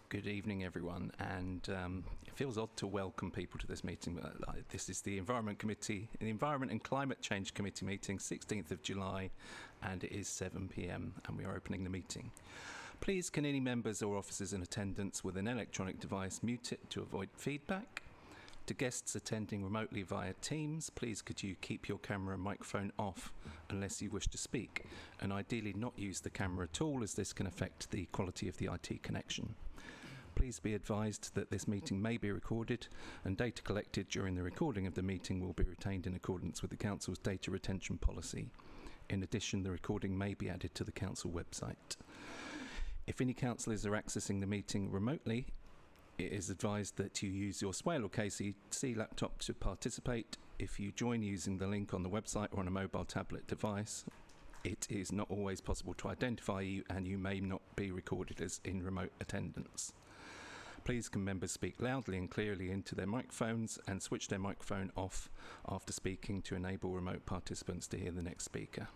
Good evening, everyone, and it feels odd to welcome people to this meeting. This is the Environment and Climate Change Committee meeting, 16th of July, and it is 7 p.m, and we are opening the meeting. Please, can any members or officers in attendance with an electronic device mute it to avoid feedback? To guests attending remotely via Teams, please could you keep your camera and microphone off unless you wish to speak, and ideally not use the camera at all, as this can affect the quality of the IT connection. Please be advised that this meeting may be recorded, and data collected during the recording of the meeting will be retained in accordance with the Council's data retention policy. In addition, the recording may be added to the Council website. If any councillors are accessing the meeting remotely, it is advised that you use your Swale or KCC laptop to participate. If you join using the link on the website or on a mobile tablet device, it is not always possible to identify you, and you may not be recorded as in remote attendance. Please can members speak loudly and clearly into their microphones and switch their microphone off after speaking to enable remote participants to hear the next speaker.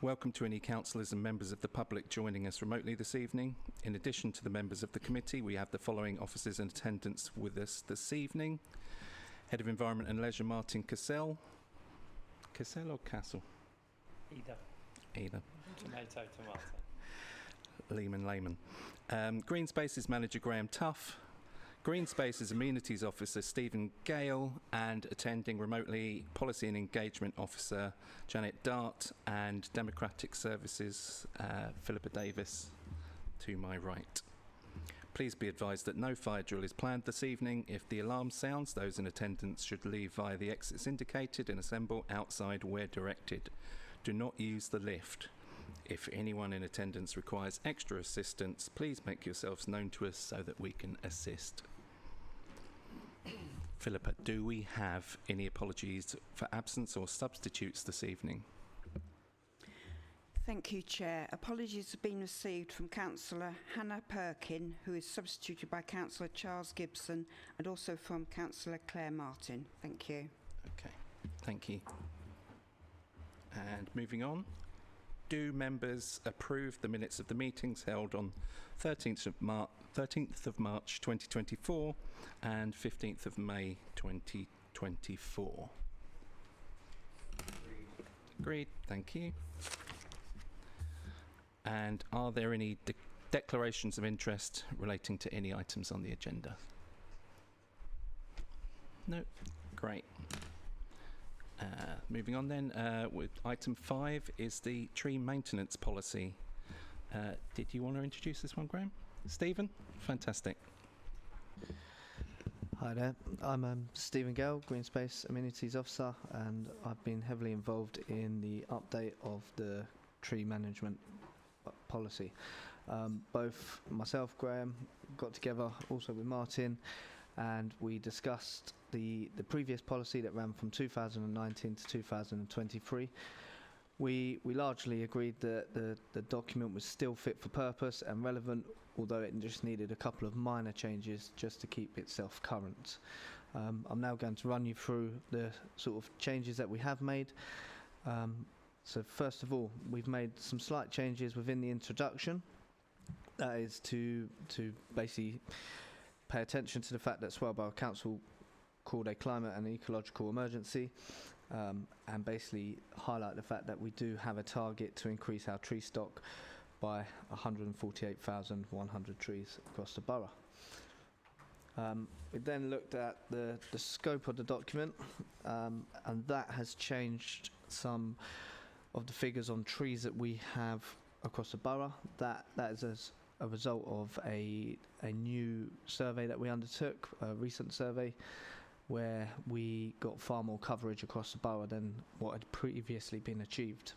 Welcome to any councillors and members of the public joining us remotely this evening. In addition to the members of the committee, we have the following officers in attendance with us this evening. Head of Environment and Leisure, Martin Cassell. Cassell or Castle? Either. Tomato. Layman. Green Spaces Manager, Graham Tuff. Green Spaces Amenities Officer, Stephen Gale, and attending remotely, Policy and Engagement Officer, Janet Dart, and Democratic Services, Philippa Davis, to my right. Please be advised that no fire drill is planned this evening. If the alarm sounds, those in attendance should leave via the exits indicated and assemble outside where directed. Do not use the lift. If anyone in attendance requires extra assistance, please make yourselves known to us so that we can assist. Philippa, do we have any apologies for absence or substitutes this evening? Thank you, Chair. Apologies have been received from Councillor Hannah Perkin, who is substituted by Councillor Charles Gibson, and also from Councillor Claire Martin. Thank you. Okay, thank you. And moving on. Do members approve the minutes of the meetings held on 13th of March 2024 and 15th of May 2024? Agreed. Thank you. And are there any declarations of interest relating to any items on the agenda? No. Great. Moving on then, with item 5 is the tree maintenance policy. Did you want to introduce this one, Graham? Stephen? Fantastic. Hi there, I'm Stephen Gale, Green Space Amenities Officer, and I've been heavily involved in the update of the tree management policy. Both myself, Graham, got together also with Martin, and we discussed the previous policy that ran from 2019 to 2023. We largely agreed that the document was still fit for purpose and relevant, although it just needed a couple of minor changes just to keep itself current. I'm now going to run you through the sort of changes that we have made. So first of all, we've made some slight changes within the introduction. That is to basically pay attention to the fact that Swale Borough Council called a climate and ecological emergency, and basically highlight the fact that we do have a target to increase our tree stock by 148,100 trees across the borough. We then looked at the scope of the document, and that has changed some of the figures on trees that we have across the borough. That is as a result of a new survey that we undertook, a recent survey, where we got far more coverage across the borough than what had previously been achieved.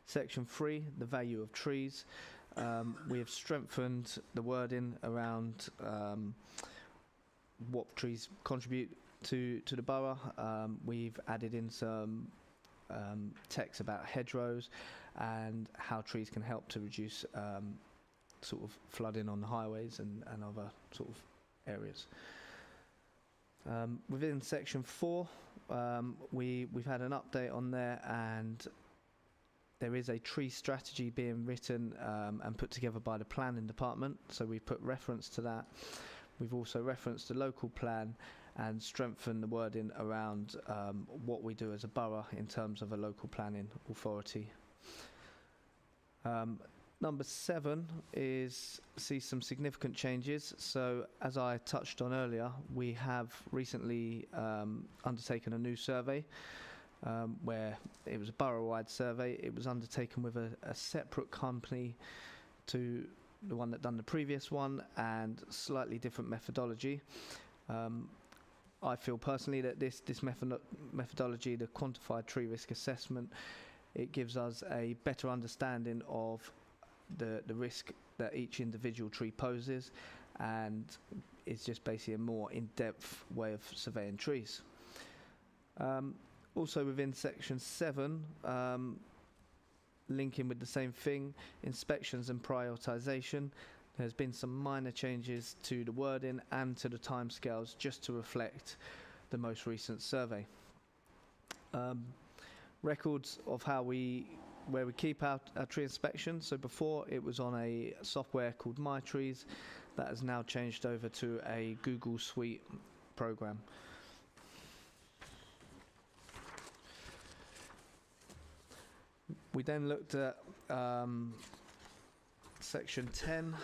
Section 3, the value of trees. We have strengthened the wording around what trees contribute to the borough. We've added in some text about hedgerows and how trees can help to reduce sort of flooding on the highways and other sort of areas. Within section 4, we've had an update on there, and there is a tree strategy being written and put together by the planning department, so we put reference to that. We've also referenced the local plan and strengthened the wording around what we do as a borough in terms of a local planning authority. Number 7 is see some significant changes. So as I touched on earlier, we have recently undertaken a new survey where it was a borough-wide survey. It was undertaken with a separate company to the one that done the previous one, and slightly different methodology. I feel personally that this methodology, the quantified tree risk assessment, it gives us a better understanding of the risk that each individual tree poses, and it's just basically a more in-depth way of surveying trees. Also within section 7, linking with the same thing, inspections and prioritisation, there's been some minor changes to the wording and to the timescales just to reflect the most recent survey. Records of where we keep our tree inspections. So before it was on a software called MyTrees, that has now changed over to a Google Suite program. We then looked at section 10,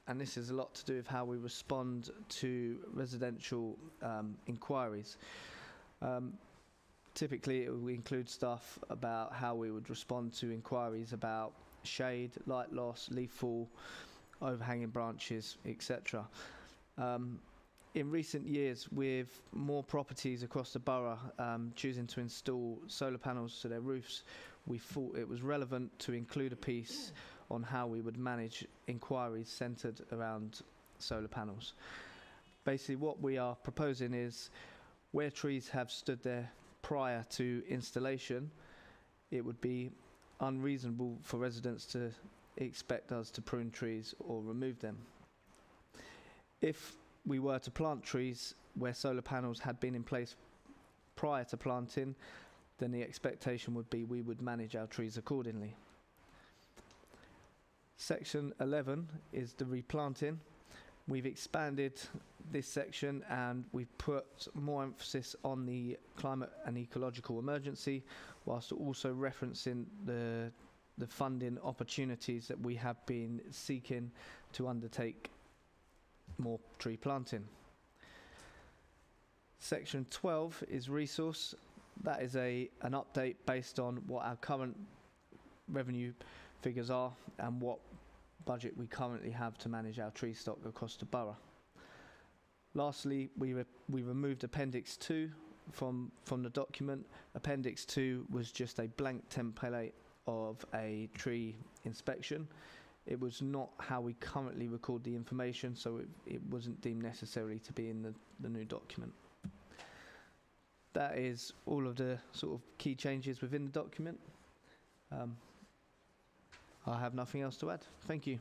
and this is a lot to do with how we respond to residential inquiries. Typically, it will include stuff about how we would respond to inquiries about shade, light loss, leaf fall, overhanging branches, etc. In recent years, with more properties across the borough choosing to install solar panels to their roofs, we thought it was relevant to include a piece on how we would manage inquiries centred around solar panels. Basically, what we are proposing is where trees have stood there prior to installation, it would be unreasonable for residents to expect us to prune trees or remove them. If we were to plant trees where solar panels had been in place prior to planting, then the expectation would be we would manage our trees accordingly. Section 11 is the replanting. We've expanded this section and we've put more emphasis on the climate and ecological emergency, whilst also referencing the funding opportunities that we have been seeking to undertake more tree planting. Section 12 is resource. That is an update based on what our current revenue figures are and what budget we currently have to manage our tree stock across the borough. Lastly, we removed Appendix 2 from the document. Appendix 2 was just a blank template of a tree inspection. It was not how we currently record the information, so it wasn't deemed necessary to be in the new document. That is all of the sort of key changes within the document. I have nothing else to add. Thank you.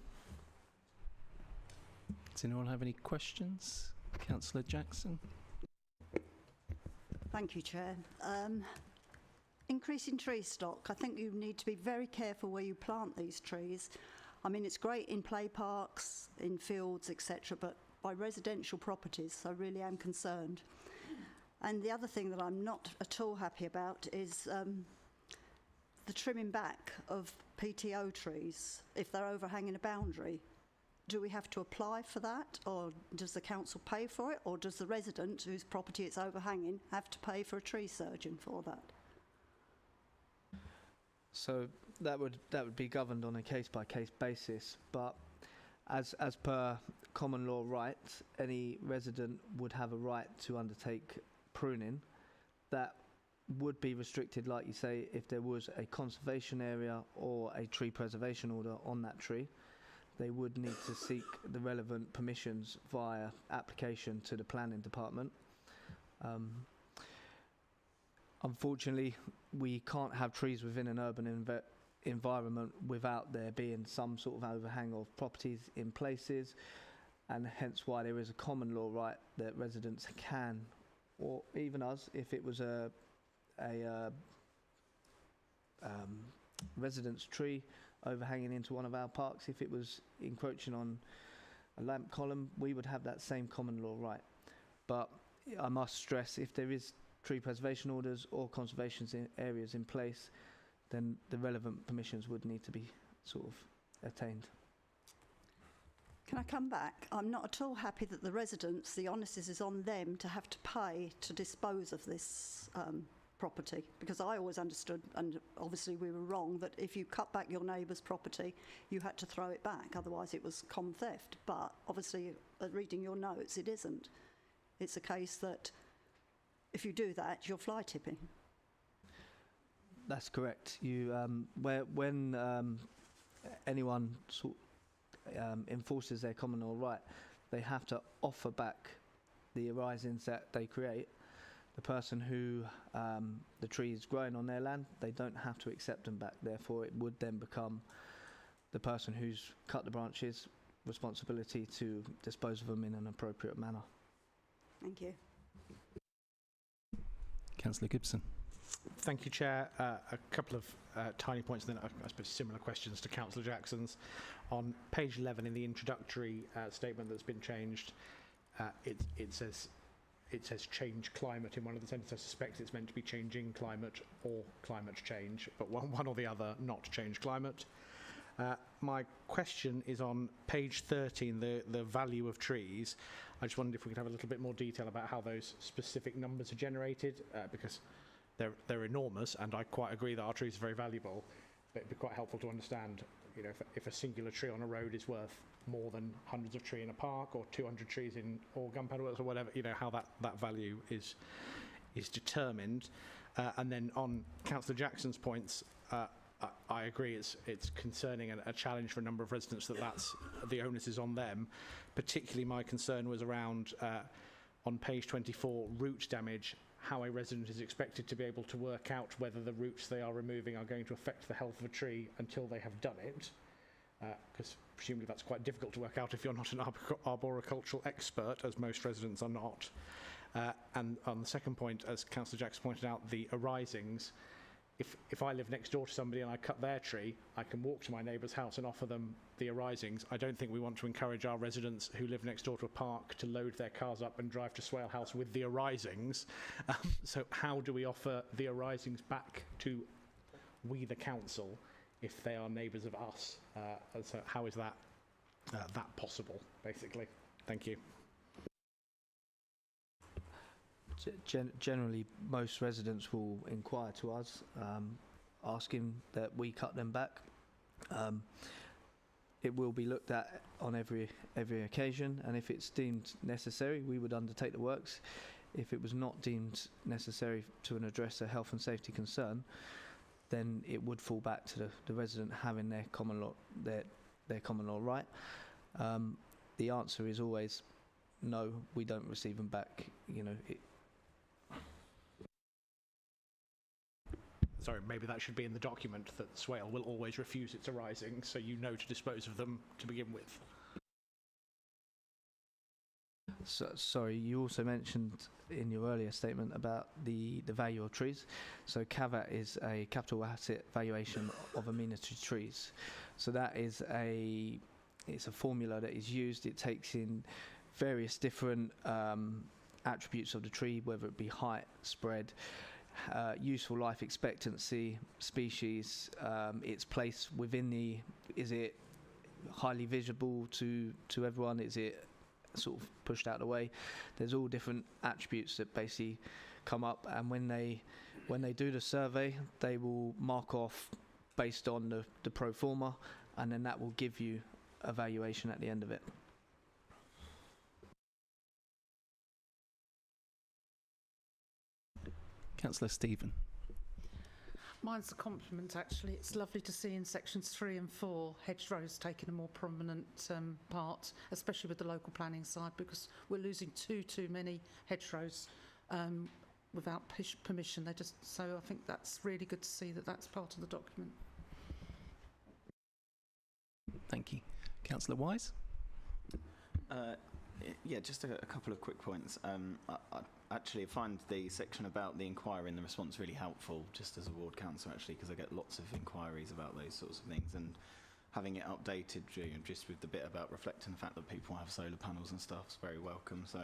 Does anyone have any questions? Councillor Jackson. Thank you, Chair. Increasing tree stock, I think you need to be very careful where you plant these trees. I mean, it's great in play parks, in fields, etc., but by residential properties, I really am concerned. And the other thing that I'm not at all happy about is the trimming back of PTO trees if they're overhanging a boundary. Do we have to apply for that, or does the council pay for it, or does the resident whose property it's overhanging have to pay for a tree surgeon for that? So that would be governed on a case-by-case basis, but as per common law rights, any resident would have a right to undertake pruning. That would be restricted, like you say, if there was a conservation area or a tree preservation order on that tree. They would need to seek the relevant permissions via application to the planning department. Unfortunately, we can't have trees within an urban environment without there being some sort of overhang of properties in places, and hence why there is a common law right that residents can, or even us, if it was resident's tree overhanging into one of our parks, if it was encroaching on a lamp column, we would have that same common law right. But I must stress, if there is tree preservation orders or conservation areas in place, then the relevant permissions would need to be sort of attained. Can I come back? I'm not at all happy that the residents, the onus is on them to have to pay to dispose of this property, because I always understood, and obviously we were wrong, that if you cut back your neighbour's property, you had to throw it back, otherwise it was common theft. But obviously, reading your notes, it isn't. It's a case that if you do that, you're fly tipping. That's correct. You, when anyone enforces their common law right, they have to offer back the arisings that they create. The person who the tree is growing on their land, they don't have to accept them back. Therefore, it would then become the person who's cut the branches' responsibility to dispose of them in an appropriate manner. Thank you. Councillor Gibson. Thank you, Chair. A couple of tiny points, and then I suppose similar questions to Councillor Jackson's. On page 11 in the introductory statement that's been changed, it says change climate in one of the sentences. I suspect it's meant to be changing climate or climate change, but one or the other, not change climate. My question is on page 13, the value of trees. I just wondered if we could have a little bit more detail about how those specific numbers are generated, because they're enormous, and I quite agree that our trees are very valuable, but it'd be quite helpful to understand, you know, if a singular tree on a road is worth more than hundreds of trees in a park, or 200 trees in all gunpowder works, or whatever, you know, how that value is determined. And then on Councillor Jackson's points, I agree it's concerning and a challenge for a number of residents that's the onus is on them. Particularly my concern was around, on page 24, root damage, how a resident is expected to be able to work out whether the roots they are removing are going to affect the health of a tree until they have done it. Because presumably that's quite difficult to work out if you're not an arboricultural expert, as most residents are not. And on the second point, as Councillor Jackson pointed out, the arisings, if I live next door to somebody and I cut their tree, I can walk to my neighbour's house and offer them the arisings. I don't think we want to encourage our residents who live next door to a park to load their cars up and drive to Swale House with the arisings. So how do we offer the arisings back to we, the council, if they are neighbours of us? And so how is that possible, basically? Thank you. Generally, most residents will inquire to us, asking that we cut them back. It will be looked at on every occasion, and if it's deemed necessary, we would undertake the works. If it was not deemed necessary to address a health and safety concern, then it would fall back to the resident having their common law right. The answer is always no. We don't receive them back. You know. Sorry, maybe that should be in the document that Swale will always refuse its arisings, so you know to dispose of them to begin with. So, sorry, you also mentioned in your earlier statement about the value of trees. So CAVAT is a capital asset valuation of amenity trees. So that is it's a formula that is used. It takes in various different attributes of the tree, whether it be height, spread, useful life expectancy, species, its place within is it highly visible to everyone, is it sort of pushed out of the way? There's all different attributes that basically come up, and when they do the survey, they will mark off based on the pro forma, and then that will give you a valuation at the end of it. Councillor Stephen. Mine's a compliment, actually. It's lovely to see in sections 3 and 4 hedgerows taking a more prominent part, especially with the local planning side, because we're losing too many hedgerows without permission. So I think that's really good to see that that's part of the document. Thank you. Councillor Wise. Yeah, just a couple of quick points. actually, I find the section about the inquiry and the response really helpful, just as a ward councillor, actually, because I get lots of inquiries about those sorts of things, and having it updated, just with the bit about reflecting the fact that people have solar panels and stuff is very welcome. So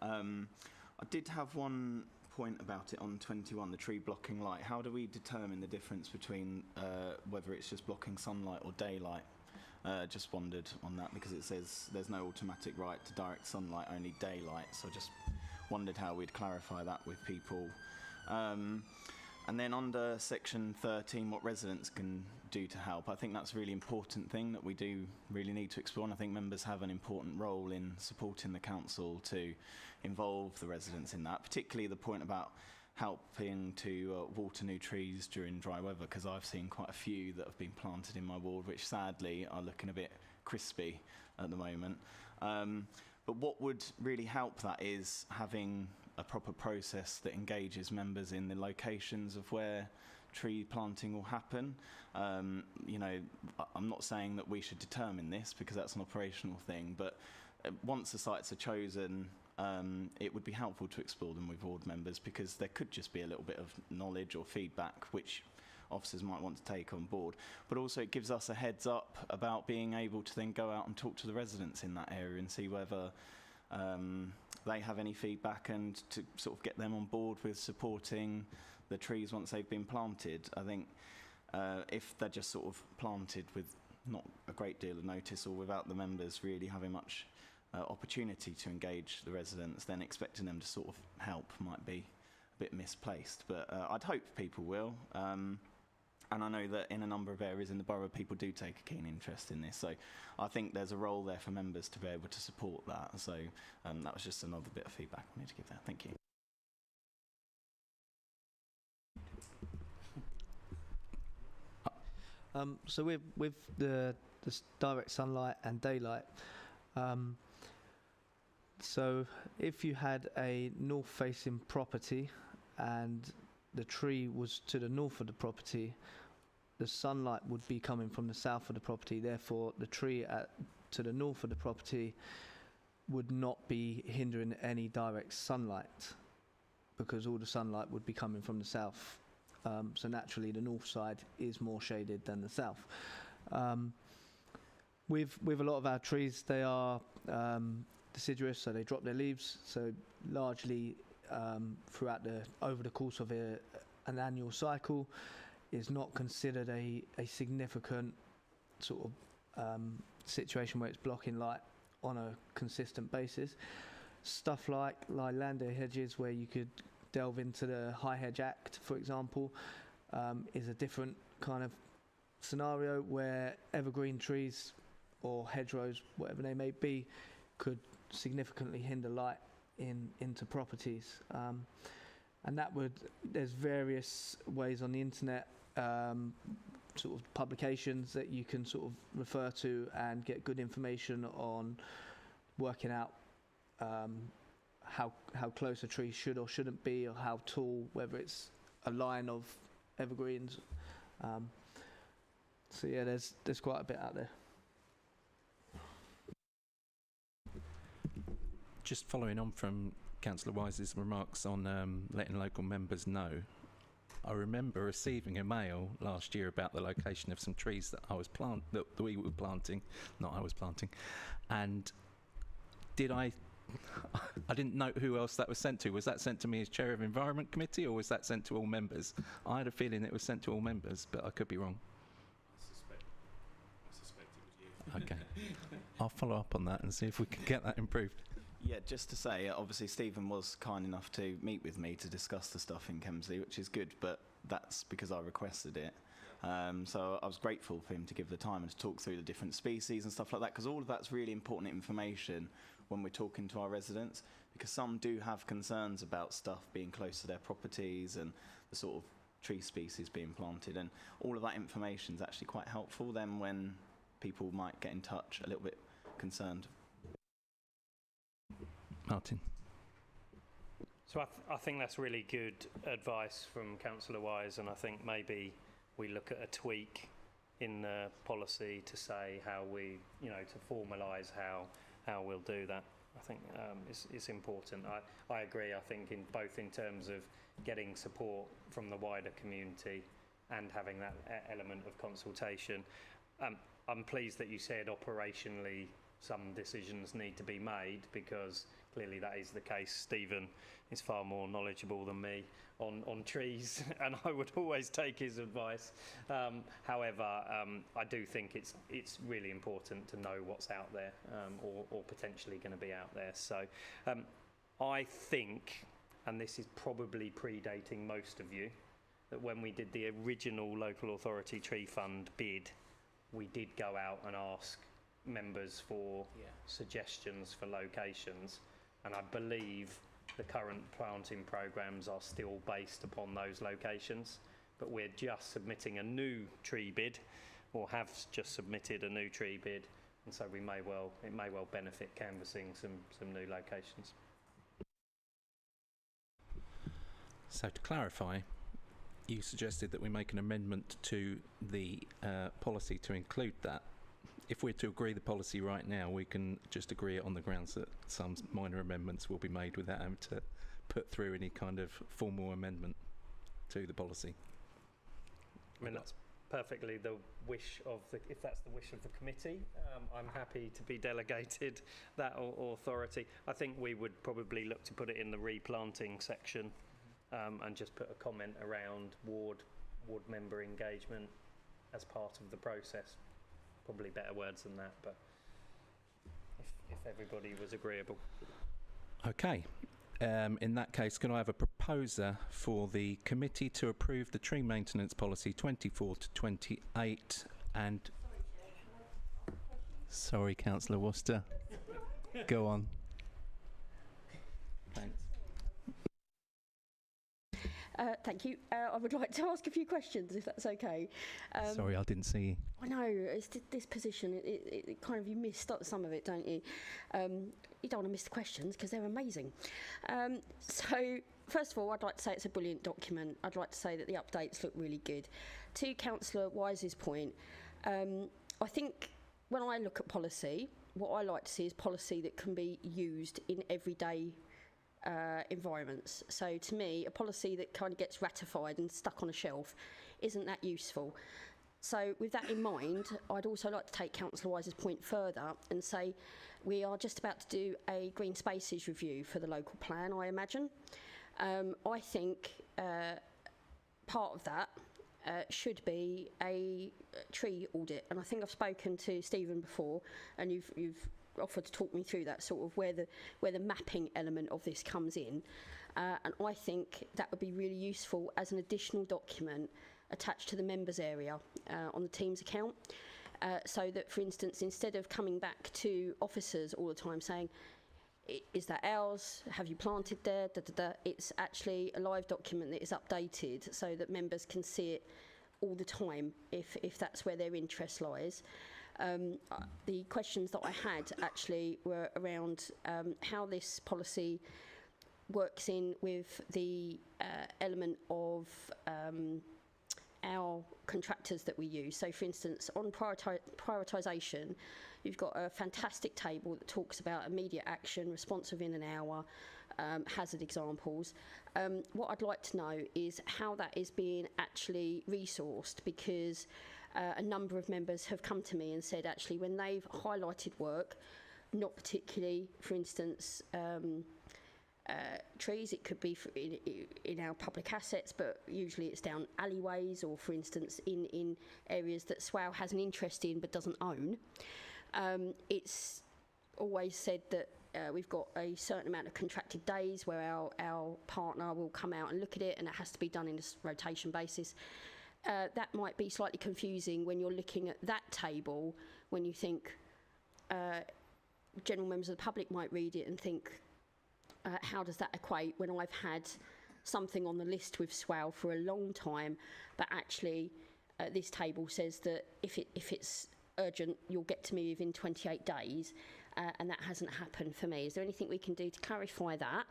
I did have one point about it on 21, the tree blocking light. How do we determine the difference between whether it's just blocking sunlight or daylight? Just wondered on that, because it says there's no automatic right to direct sunlight, only daylight. So I just wondered how we'd clarify that with people. And then under section 13, what residents can do to help. I think that's a really important thing that we do really need to explore, and I think members have an important role in supporting the council to involve the residents in that, particularly the point about helping to water new trees during dry weather, because I've seen quite a few that have been planted in my ward, which sadly are looking a bit crispy at the moment. But what would really help that is having a proper process that engages members in the locations of where tree planting will happen. You know, I'm not saying that we should determine this, because that's an operational thing, but once the sites are chosen, it would be helpful to explore them with ward members, because there could just be a little bit of knowledge or feedback which officers might want to take on board, but also it gives us a heads up about being able to then go out and talk to the residents in that area and see whether they have any feedback, and to sort of get them on board with supporting the trees once they've been planted. I think if they're just sort of planted with not a great deal of notice, or without the members really having much opportunity to engage the residents, then expecting them to sort of help might be a bit misplaced. But I'd hope people will. And I know that in a number of areas in the borough, people do take a keen interest in this. So I think there's a role there for members to be able to support that. So that was just another bit of feedback I need to give there. Thank you. So with the direct sunlight and daylight, so if you had a north-facing property and the tree was to the north of the property, the sunlight would be coming from the south of the property. Therefore, the tree to the north of the property would not be hindering any direct sunlight, because all the sunlight would be coming from the south. So naturally, the north side is more shaded than the south. With a lot of our trees, they are deciduous, so they drop their leaves. So largely over the course of an annual cycle, is not considered a significant sort of situation where it's blocking light on a consistent basis. Stuff like Leylander hedges, where you could delve into the High Hedge Act, for example, is a different kind of scenario, where evergreen trees or hedgerows, whatever they may be, could significantly hinder light into properties. And there's various ways on the internet, sort of publications that you can sort of refer to and get good information on working out how close a tree should or shouldn't be, or how tall, whether it's a line of evergreens. So yeah, there's quite a bit out there. Just following on from Councillor Wise's remarks on letting local members know, I remember receiving a mail last year about the location of some trees that we were planting, not I was planting, and I didn't note who else that was sent to. Was that sent to me as Chair of Environment Committee, or was that sent to all members? I had a feeling it was sent to all members, but I could be wrong. I suspect it was you. Okay. I'll follow up on that and see if we can get that improved. Yeah, just to say, obviously Stephen was kind enough to meet with me to discuss the stuff in Kemsley, which is good, but that's because I requested it. So I was grateful for him to give the time and to talk through the different species and stuff like that, because all of that's really important information when we're talking to our residents, because some do have concerns about stuff being close to their properties and the sort of tree species being planted, and all of that information is actually quite helpful then when people might get in touch a little bit concerned. Martin. So I think that's really good advice from Councillor Wise, and I think maybe we look at a tweak in the policy to say how we, to formalise how we'll do that. I think is important. I agree. I think in both in terms of getting support from the wider community and having that element of consultation. I'm pleased that you said operationally some decisions need to be made, because clearly that is the case. Stephen is far more knowledgeable than me on trees, and I would always take his advice. However, I do think it's really important to know what's out there, or potentially going to be out there. So I think, and this is probably predating most of you, that when we did the original Local Authority Tree Fund bid, we did go out and ask members for suggestions for locations, and I believe the current planting programmes are still based upon those locations, but we're just submitting a new tree bid, or have just submitted a new tree bid, and so it may well benefit canvassing some new locations. So to clarify, you suggested that we make an amendment to the policy to include that. If we're to agree the policy right now, we can just agree it on the grounds that some minor amendments will be made without having to put through any kind of formal amendment to the policy. I mean, that's perfectly the wish of if that's the wish of the committee, I'm happy to be delegated that authority. I think we would probably look to put it in the replanting section, and just put a comment around ward member engagement as part of the process. Probably better words than that, but if everybody was agreeable. Okay. In that case, can I have a proposer for the committee to approve the tree maintenance policy 24 to 28 and... Sorry, Councillor Worcester. Go on. Thanks. Thank you. I would like to ask a few questions, if that's okay. Sorry, I didn't see you. I know, it's this position, it kind of, you miss some of it, don't you? You don't want to miss the questions because they're amazing. So, first of all, I'd like to say it's a brilliant document. I'd like to say that the updates look really good. To Councillor Wise's point, I think when I look at policy, what I like to see is policy that can be used in everyday environments. So to me, a policy that kind of gets ratified and stuck on a shelf isn't that useful. So with that in mind, I'd also like to take Councillor Wise's point further and say we are just about to do a green spaces review for the local plan, I imagine. I think part of that should be a tree audit, and I think I've spoken to Stephen before, and you've offered to talk me through that sort of where the mapping element of this comes in, and I think that would be really useful as an additional document attached to the members area on the Teams account, so that, for instance, instead of coming back to officers all the time saying, is that ours? Have you planted there? Da, da, da. It's actually a live document that is updated so that members can see it all the time if that's where their interest lies. The questions that I had actually were around how this policy works in with the element of our contractors that we use. So, for instance, on prioritisation, you've got a fantastic table that talks about immediate action, response within an hour, hazard examples. What I'd like to know is how that is being actually resourced, because a number of members have come to me and said actually when they've highlighted work, not particularly, for instance, trees, it could be in our public assets, but usually it's down alleyways, or for instance in areas that SWAL has an interest in but doesn't own. It's always said that we've got a certain amount of contracted days where our partner will come out and look at it, and it has to be done in a rotation basis. That might be slightly confusing when you're looking at that table, when you think general members of the public might read it and think, how does that equate when I've had something on the list with SWAL for a long time, but actually this table says that if it's urgent, you'll get to me within 28 days, and that hasn't happened for me. Is there anything we can do to clarify that?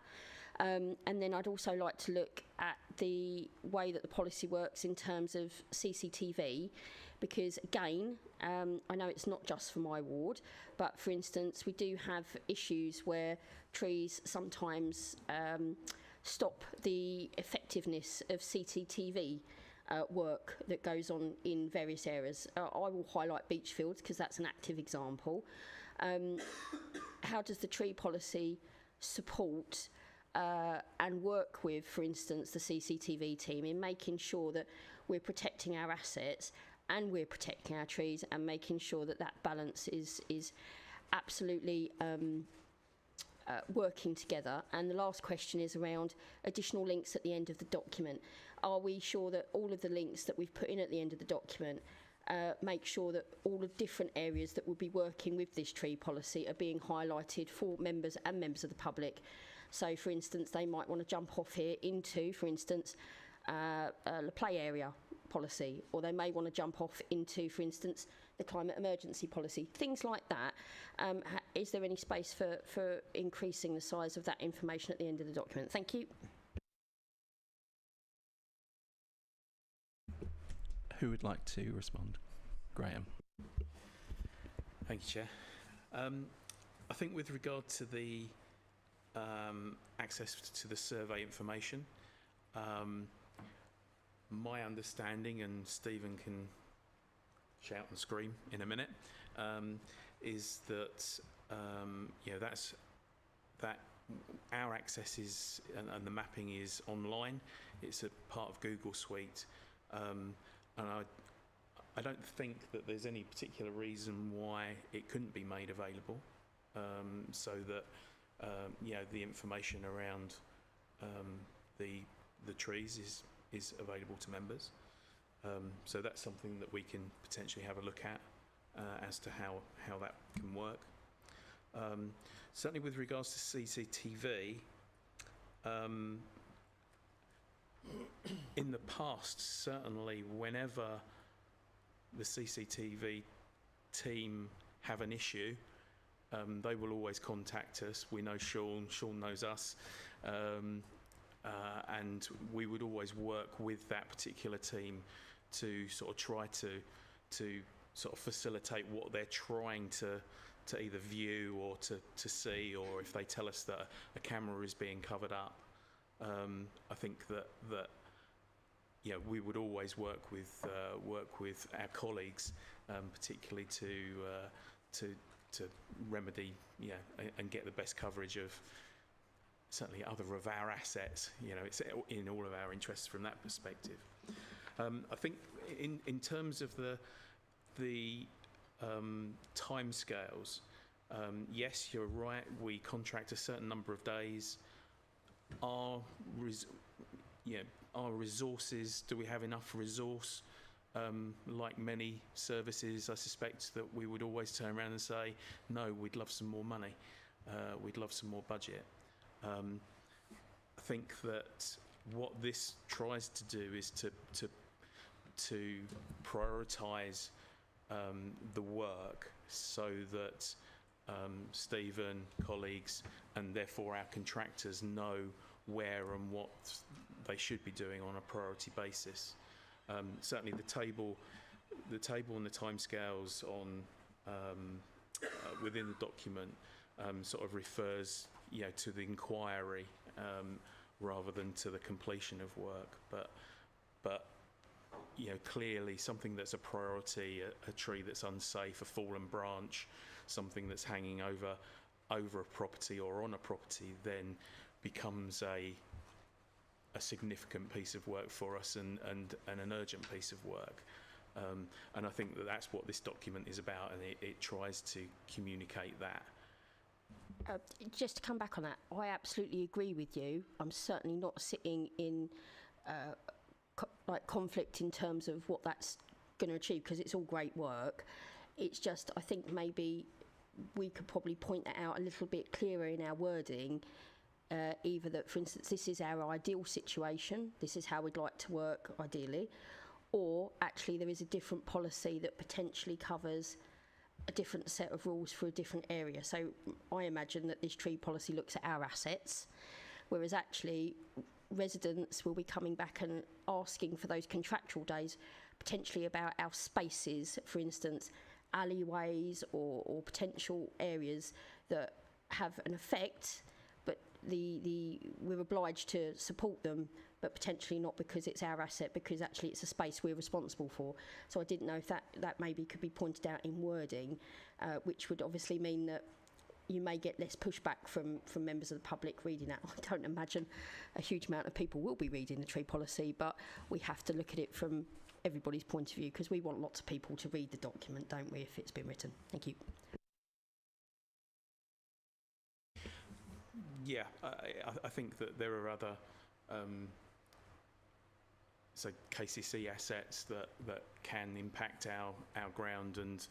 And then I'd also like to look at the way that the policy works in terms of CCTV, because again, I know it's not just for my ward, but for instance, we do have issues where trees sometimes stop the effectiveness of CCTV work that goes on in various areas. I will highlight Beachfields because that's an active example. How does the tree policy support and work with, for instance, the CCTV team in making sure that we're protecting our assets and we're protecting our trees and making sure that that balance is absolutely working together? And the last question is around additional links at the end of the document. Are we sure that all of the links that we've put in at the end of the document make sure that all the different areas that will be working with this tree policy are being highlighted for members and members of the public? So, for instance, they might want to jump off here into, for instance, the play area policy, or they may want to jump off into, for instance, the climate emergency policy, things like that. Is there any space for increasing the size of that information at the end of the document? Thank you. Who would like to respond? Graham. Thank you, Chair. I think with regard to the access to the survey information, my understanding, and Stephen can shout and scream in a minute, is that that our access is and the mapping is online. It's a part of Google Suite, and I don't think that there's any particular reason why it couldn't be made available, so that the information around the trees is available to members. So that's something that we can potentially have a look at as to how that can work. Certainly with regards to CCTV, in the past, certainly whenever the CCTV team have an issue, they will always contact us. We know Sean knows us, and we would always work with that particular team to sort of try to sort of facilitate what they're trying to either view or to see, or if they tell us that a camera is being covered up. I think that we would always work with our colleagues, particularly to remedy and get the best coverage of certainly other of our assets. It's in all of our interests from that perspective. I think in terms of the timescales, yes, you're right. We contract a certain number of days. Our resources, do we have enough resource? Like many services, I suspect that we would always turn around and say, no, we'd love some more money. We'd love some more budget. I think that what this tries to do is to prioritise the work so that Stephen, colleagues, and therefore our contractors know where and what they should be doing on a priority basis. Certainly the table and the timescales on within the document sort of refers to the inquiry rather than to the completion of work. But clearly something that's a priority, a tree that's unsafe, a fallen branch, something that's hanging over a property or on a property, then becomes a significant piece of work for us and an urgent piece of work. And I think that that's what this document is about, and it tries to communicate that. Just to come back on that, I absolutely agree with you. I'm certainly not sitting in conflict in terms of what that's going to achieve, because it's all great work. It's just, I think maybe we could probably point that out a little bit clearer in our wording. Either that, for instance, this is our ideal situation, this is how we'd like to work ideally, or actually there is a different policy that potentially covers a different set of rules for a different area. So I imagine that this tree policy looks at our assets, whereas actually residents will be coming back and asking for those contractual days, potentially about our spaces, for instance, alleyways or potential areas that have an effect, but we're obliged to support them, but potentially not because it's our asset, because actually it's a space we're responsible for. So I didn't know if that maybe could be pointed out in wording, which would obviously mean that you may get less pushback from members of the public reading that. I don't imagine a huge amount of people will be reading the tree policy, but we have to look at it from everybody's point of view, because we want lots of people to read the document, don't we, if it's been written. Thank you. Yeah, I think that there are other KCC assets that can impact our ground, and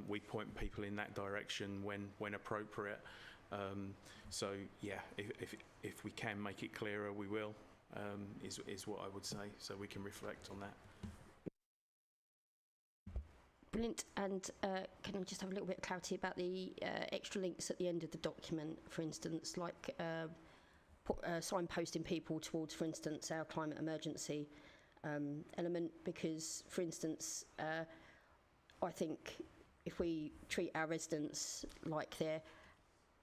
we point people in that direction when appropriate. So yeah, if we can make it clearer, we will. Is what I would say, so we can reflect on that. Brilliant. And can we just have a little bit of clarity about the extra links at the end of the document, for instance, like signposting people towards, for instance, our climate emergency element? Because, for instance, I think if we treat our residents like they're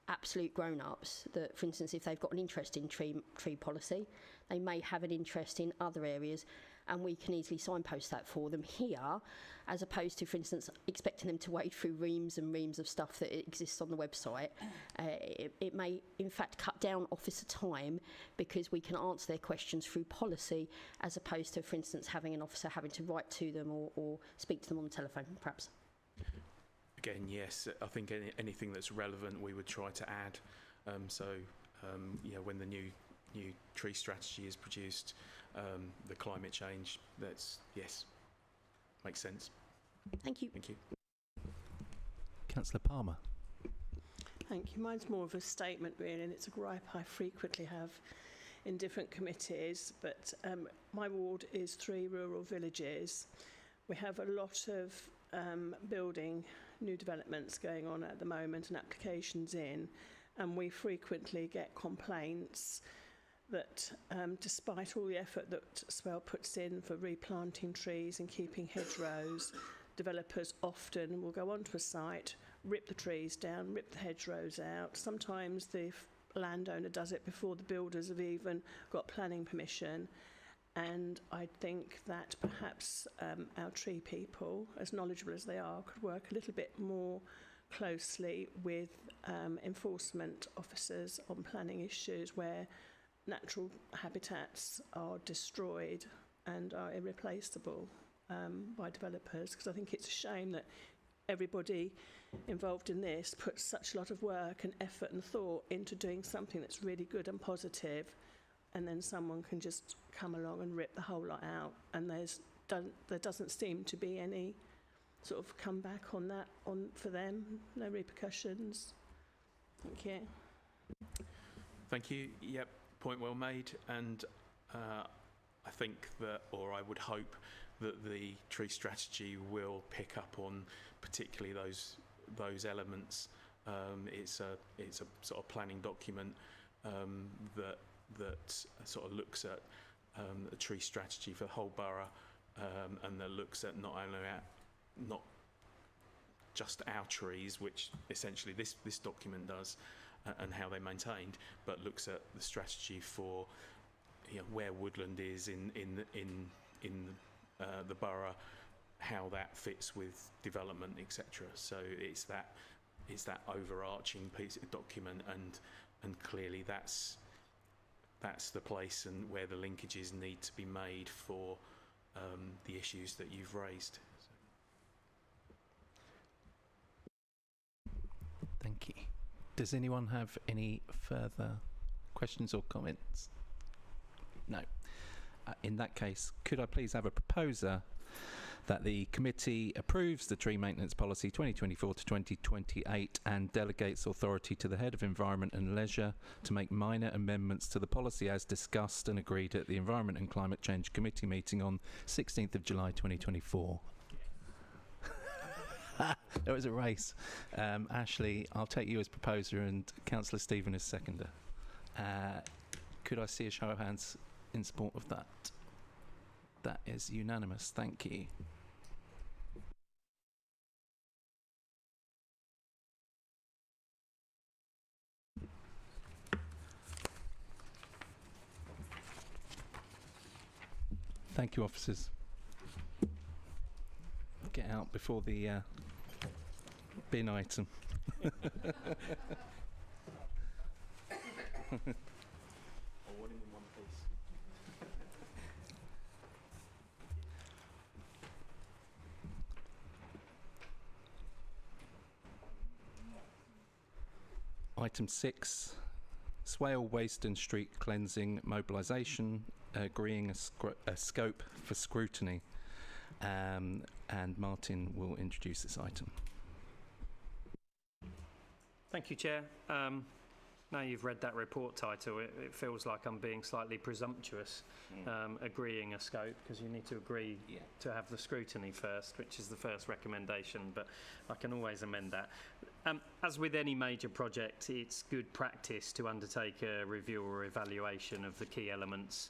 absolute grown-ups, that, for instance, if they've got an interest in tree policy, they may have an interest in other areas, and we can easily signpost that for them here, as opposed to, for instance, expecting them to wade through reams and reams of stuff that exists on the website. It may, in fact, cut down officer time, because we can answer their questions through policy, as opposed to, for instance, having an officer having to write to them or speak to them on the telephone, perhaps. Again, yes, I think anything that's relevant we would try to add. When the new tree strategy is produced, the climate change, yes, makes sense. Thank you. Thank you. Councillor Palmer. Thank you. Mine's more of a statement, really, and it's a gripe I frequently have in different committees, but my ward is 3 rural villages. We have a lot of building new developments going on at the moment and applications in, and we frequently get complaints that despite all the effort that Swell puts in for replanting trees and keeping hedgerows, developers often will go onto a site, rip the trees down, rip the hedgerows out. Sometimes the landowner does it before the builders have even got planning permission. And I think that perhaps our tree people, as knowledgeable as they are, could work a little bit more closely with enforcement officers on planning issues where natural habitats are destroyed and are irreplaceable by developers, because I think it's a shame that everybody involved in this puts such a lot of work and effort and thought into doing something that's really good and positive, and then someone can just come along and rip the whole lot out, and there doesn't seem to be any sort of comeback on that for them, no repercussions. Thank you. Thank you. Yep, point well made, and I think that, or I would hope that the tree strategy will pick up on particularly those elements. It's a sort of planning document that sort of looks at a tree strategy for the whole borough, and that looks at not just our trees, which essentially this document does, and how they're maintained, but looks at the strategy for where woodland is in the borough, how that fits with development, etc. So it's that overarching piece of document, and clearly that's the place and where the linkages need to be made for the issues that you've raised. Thank you. Does anyone have any further questions or comments? No. In that case, could I please have a proposer that the committee approves the Tree Maintenance Policy 2024 to 2028 and delegates authority to the Head of Environment and Leisure to make minor amendments to the policy as discussed and agreed at the Environment and Climate Change Committee meeting on 16th of July 2024? There was a race. Ashley, I'll take you as proposer and Councillor Stephen as seconder. Could I see a show of hands in support of that? That is unanimous. Thank you. Thank you, officers. Get out before the bin item. Item 6, Swale Waste and Street Cleansing Mobilisation, agreeing a scope for scrutiny. And Martin will introduce this item. Thank you, Chair. Now you've read that report title, it feels like I'm being slightly presumptuous, agreeing a scope, because you need to agree to have the scrutiny first, which is the first recommendation, but I can always amend that. As with any major project, it's good practice to undertake a review or evaluation of the key elements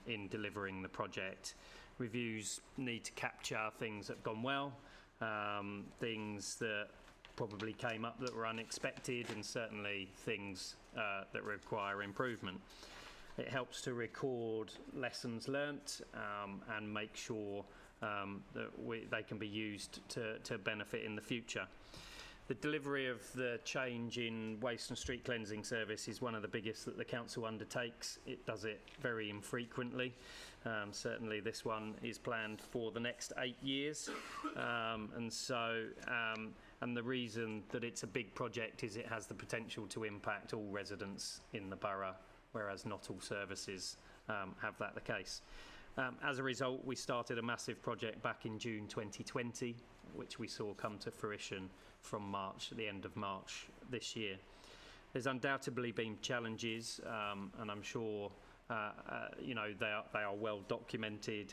in delivering the project. Reviews need to capture things that have gone well, things that probably came up that were unexpected, and certainly things that require improvement. It helps to record lessons learnt and make sure that they can be used to benefit in the future. The delivery of the change in waste and street cleansing service is one of the biggest that the council undertakes. It does it very infrequently. Certainly this one is planned for the next 8 years. And the reason that it's a big project is it has the potential to impact all residents in the borough, whereas not all services have that the case. As a result, we started a massive project back in June 2020, which we saw come to fruition from the end of March this year. There's undoubtedly been challenges, and I'm sure they are well documented.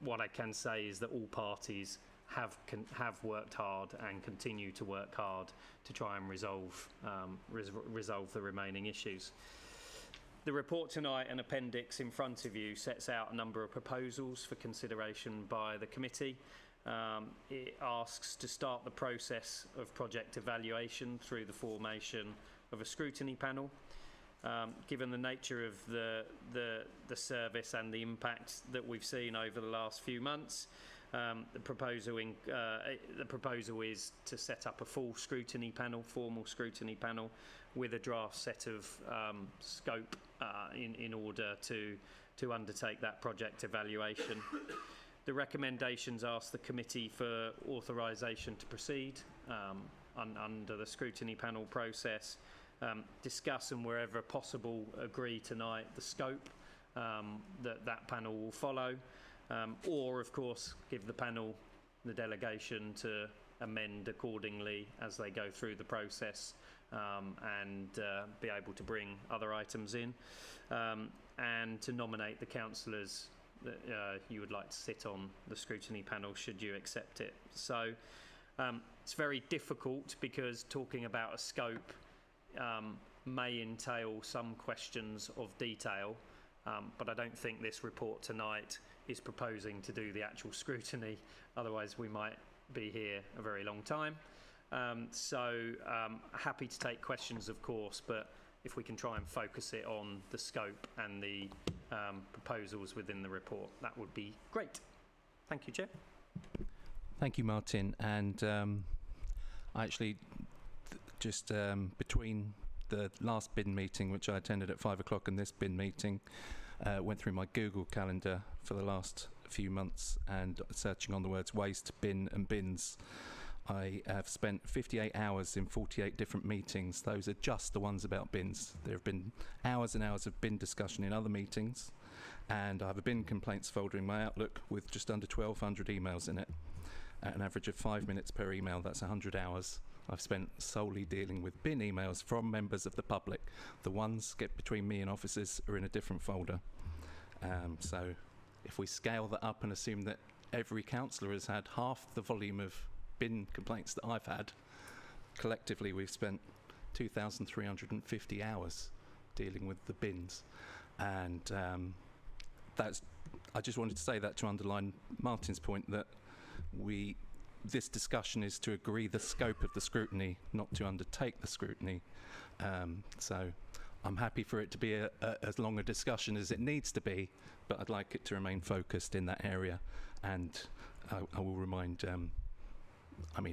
What I can say is that all parties have worked hard and continue to work hard to try and resolve the remaining issues. The report tonight and appendix in front of you sets out a number of proposals for consideration by the committee. It asks to start the process of project evaluation through the formation of a scrutiny panel. Given the nature of the service and the impact that we've seen over the last few months, the proposal is to set up a formal scrutiny panel with a draft set of scope in order to undertake that project evaluation. The recommendations ask the committee for authorisation to proceed under the scrutiny panel process, discuss and wherever possible agree tonight the scope that panel will follow, or of course give the panel the delegation to amend accordingly as they go through the process and be able to bring other items in, and to nominate the councillors that you would like to sit on the scrutiny panel should you accept it. So it's very difficult because talking about a scope may entail some questions of detail, but I don't think this report tonight is proposing to do the actual scrutiny, otherwise we might be here a very long time. Happy to take questions, of course, but if we can try and focus it on the scope and the proposals within the report, that would be great. Thank you, Chair. Thank you, Martin. And I actually, just between the last bin meeting, which I attended at 5 o'clock, and this bin meeting, went through my Google Calendar for the last few months and searching on the words waste, bin and bins. I have spent 58 hours in 48 different meetings. Those are just the ones about bins. There have been hours and hours of bin discussion in other meetings, and I have a bin complaints folder in my Outlook with just under 1,200 emails in it. At an average of 5 minutes per email, that's 100 hours I've spent solely dealing with bin emails from members of the public. The ones get between me and officers are in a different folder. So if we scale that up and assume that every councillor has had half the volume of bin complaints that I've had, collectively we've spent 2,350 hours dealing with the bins. And I just wanted to say that to underline Martin's point that this discussion is to agree the scope of the scrutiny, not to undertake the scrutiny. So I'm happy for it to be as long a discussion as it needs to be, but I'd like it to remain focused in that area. And I will remind,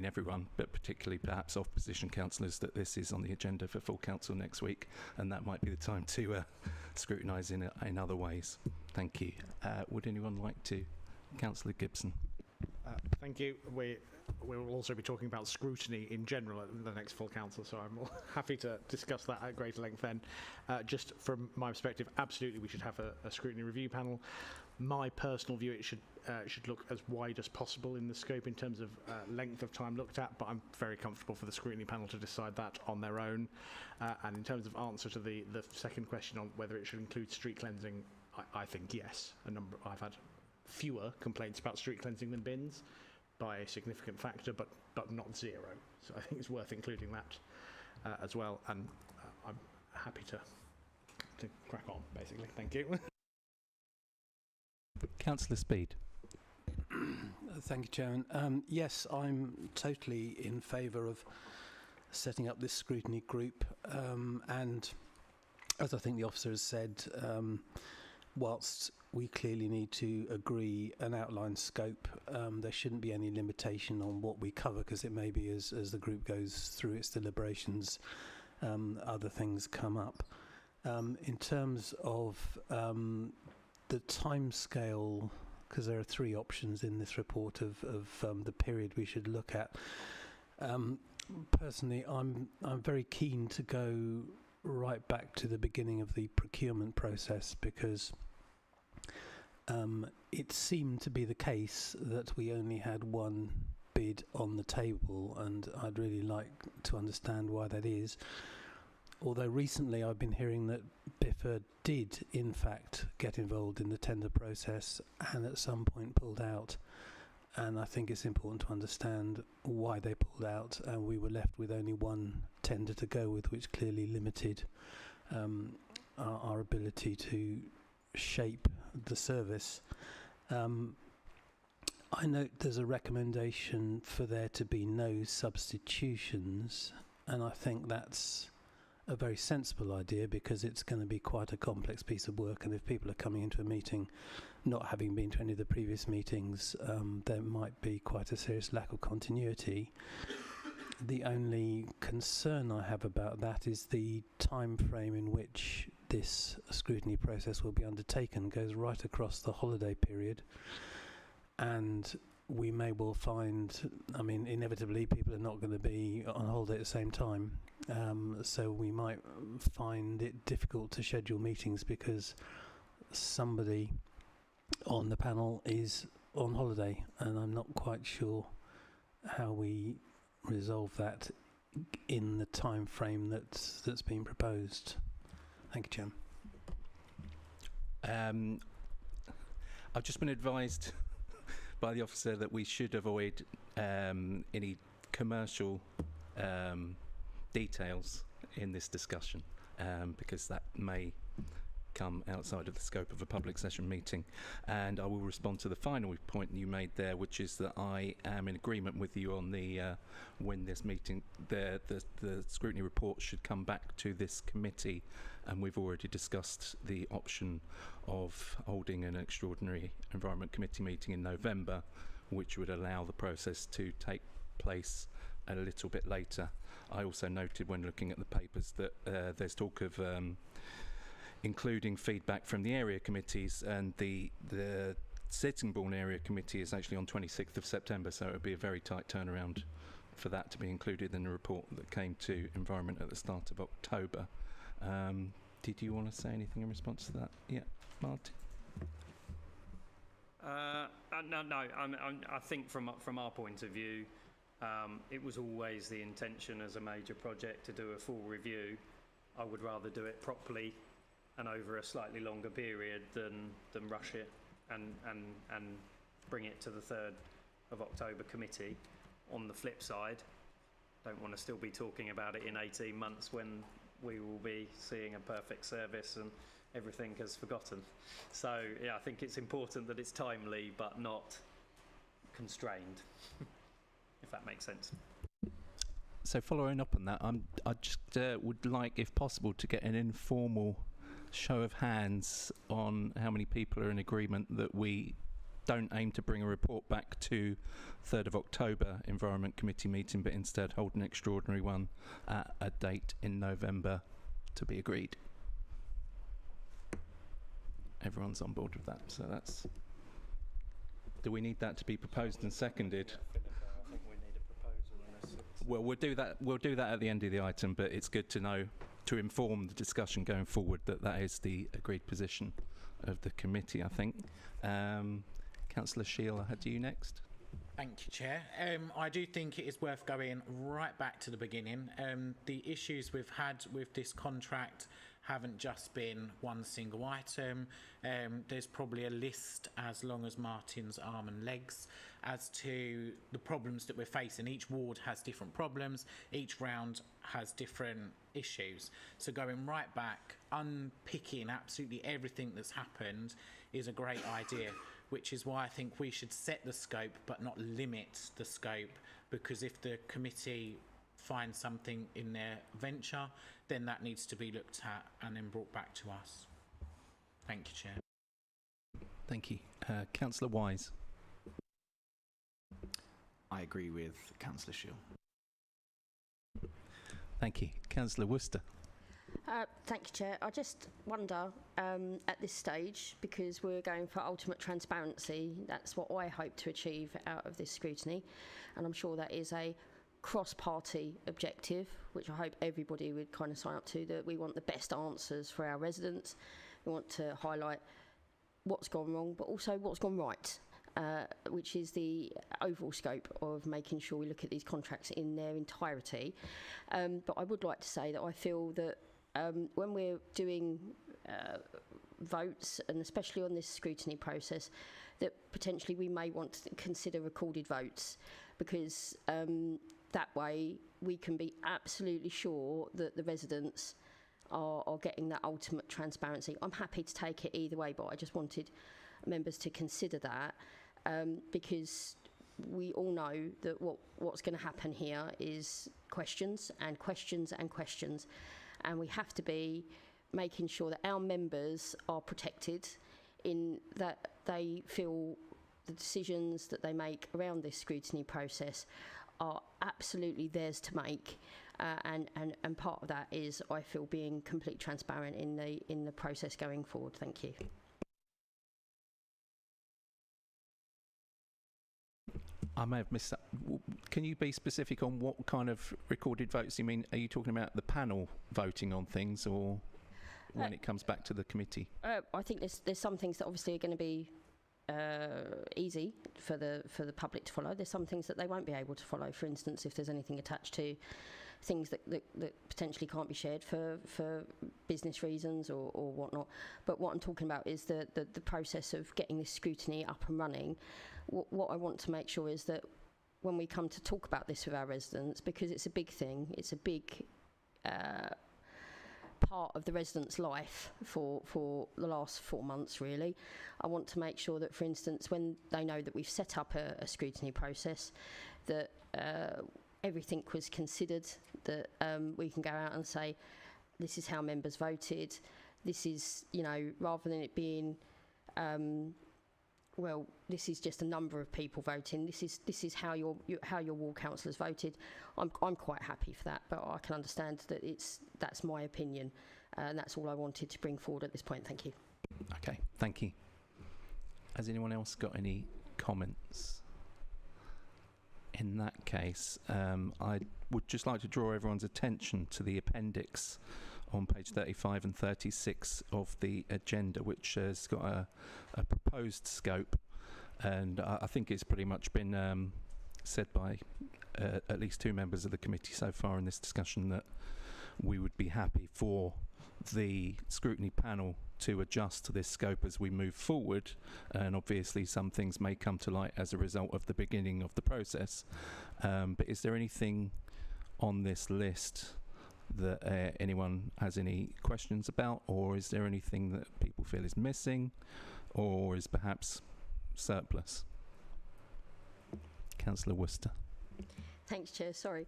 everyone, but particularly perhaps opposition councillors, that this is on the agenda for full council next week, and that might be the time to scrutinise in other ways. Thank you. Would anyone like to? Councillor Gibson. Thank you. We will also be talking about scrutiny in general at the next full council, so I'm happy to discuss that at greater length then. Just from my perspective, absolutely we should have a scrutiny review panel. My personal view, it should look as wide as possible in the scope in terms of length of time looked at, but I'm very comfortable for the scrutiny panel to decide that on their own. And in terms of answer to the second question on whether it should include street cleansing, I think yes. I've had fewer complaints about street cleansing than bins by a significant factor, but not zero. So I think it's worth including that as well. And I'm happy to crack on, basically. Thank you. Councillor Speed. Thank you, Chairman. Yes, I'm totally in favour of setting up this scrutiny group. And as I think the officer has said, whilst we clearly need to agree an outline scope, there shouldn't be any limitation on what we cover, because it may be as the group goes through its deliberations, other things come up. In terms of the timescale, because there are three options in this report of the period we should look at. Personally, I'm very keen to go right back to the beginning of the procurement process, because it seemed to be the case that we only had one bid on the table, and I'd really like to understand why that is. Although recently I've been hearing that Biffa did in fact get involved in the tender process and at some point pulled out, and I think it's important to understand why they pulled out, and we were left with only one tender to go with, which clearly limited our ability to shape the service. I note there's a recommendation for there to be no substitutions, and I think that's a very sensible idea, because it's going to be quite a complex piece of work, and if people are coming into a meeting not having been to any of the previous meetings, there might be quite a serious lack of continuity. The only concern I have about that is the time frame in which this scrutiny process will be undertaken goes right across the holiday period, and we may well find, inevitably people are not going to be on holiday at the same time, so we might find it difficult to schedule meetings because somebody on the panel is on holiday, and I'm not quite sure how we resolve that in the time frame that's been proposed. Thank you, Chairman. I've just been advised by the officer that we should avoid any commercial details in this discussion, because that may come outside of the scope of a public session meeting. And I will respond to the final point you made there, which is that I am in agreement with you on the when this meeting, the scrutiny report should come back to this committee, and we've already discussed the option of holding an extraordinary Environment Committee meeting in November, which would allow the process to take place a little bit later. I also noted when looking at the papers that there's talk of including feedback from the area committees, and the Sittingbourne area committee is actually on 26th of September, so it would be a very tight turnaround for that to be included in the report that came to Environment at the start of October. Did you want to say anything in response to that? Yeah, Martin? No. I think from our point of view, it was always the intention as a major project to do a full review. I would rather do it properly and over a slightly longer period than rush it and bring it to the 3rd of October committee. On the flip side, don't want to still be talking about it in 18 months when we will be seeing a perfect service everything as forgotten. So yeah, I think it's important that it's timely but not constrained, if that makes sense. So following up on that, I just would like, if possible, to get an informal show of hands on how many people are in agreement that we don't aim to bring a report back to 3rd of October Environment Committee meeting, but instead hold an extraordinary one at a date in November to be agreed. Everyone's on board with that, so that's... Do we need that to be proposed and seconded? I think we need a proposal unless it's... Well, we'll do that at the end of the item, but it's good to know, to inform the discussion going forward, that that is the agreed position of the committee, I think. Councillor Sheila, do you next? Thank you, Chair. I do think it is worth going right back to the beginning. The issues we've had with this contract haven't just been one single item. There's probably a list as long as Martin's arm and legs as to the problems that we're facing. Each ward has different problems. Each round has different issues. So going right back, unpicking absolutely everything that's happened is a great idea, which is why I think we should set the scope but not limit the scope, because if the committee finds something in their venture, then that needs to be looked at and then brought back to us. Thank you, Chair. Thank you. Councillor Wise. I agree with Councillor Shield. Thank you. Councillor Worcester. Thank you, Chair. I just wonder, at this stage, because we're going for ultimate transparency, that's what I hope to achieve out of this scrutiny, and I'm sure that is a cross-party objective, which I hope everybody would kind of sign up to, that we want the best answers for our residents. We want to highlight what's gone wrong, but also what's gone right, which is the overall scope of making sure we look at these contracts in their entirety. But I would like to say that I feel that when we're doing votes, and especially on this scrutiny process, that potentially we may want to consider recorded votes, because that way we can be absolutely sure that the residents are getting that ultimate transparency. I'm happy to take it either way, but I just wanted members to consider that, because we all know that what's going to happen here is questions and questions and questions, and we have to be making sure that our members are protected, in that they feel the decisions that they make around this scrutiny process are absolutely theirs to make, and part of that is, I feel, being completely transparent in the process going forward. Thank you. I may have missed that. Can you be specific on what kind of recorded votes you mean? Are you talking about the panel voting on things, or when it comes back to the committee? I think there's some things that obviously are going to be easy for the public to follow. There's some things that they won't be able to follow. For instance, if there's anything attached to things that potentially can't be shared for business reasons or whatnot. But what I'm talking about is the process of getting this scrutiny up and running. What I want to make sure is that when we come to talk about this with our residents, because it's a big thing, it's a big part of the residents' life for the last 4 months, really. I want to make sure that, for instance, when they know that we've set up a scrutiny process, that everything was considered, that we can go out and say, this is how members voted, this is, rather than it being, well, this is just a number of people voting, this is how your ward councillors voted. I'm quite happy for that, but I can understand that that's my opinion, and that's all I wanted to bring forward at this point. Thank you. Okay, thank you. Has anyone else got any comments? In that case, I would just like to draw everyone's attention to the appendix on page 35 and 36 of the agenda, which has got a proposed scope, and I think it's pretty much been said by at least 2 members of the committee so far in this discussion that we would be happy for the scrutiny panel to adjust to this scope as we move forward, and obviously some things may come to light as a result of the beginning of the process, but is there anything on this list that anyone has any questions about, or is there anything that people feel is missing or is perhaps surplus? Councillor Worcester. Thanks, Chair. Sorry.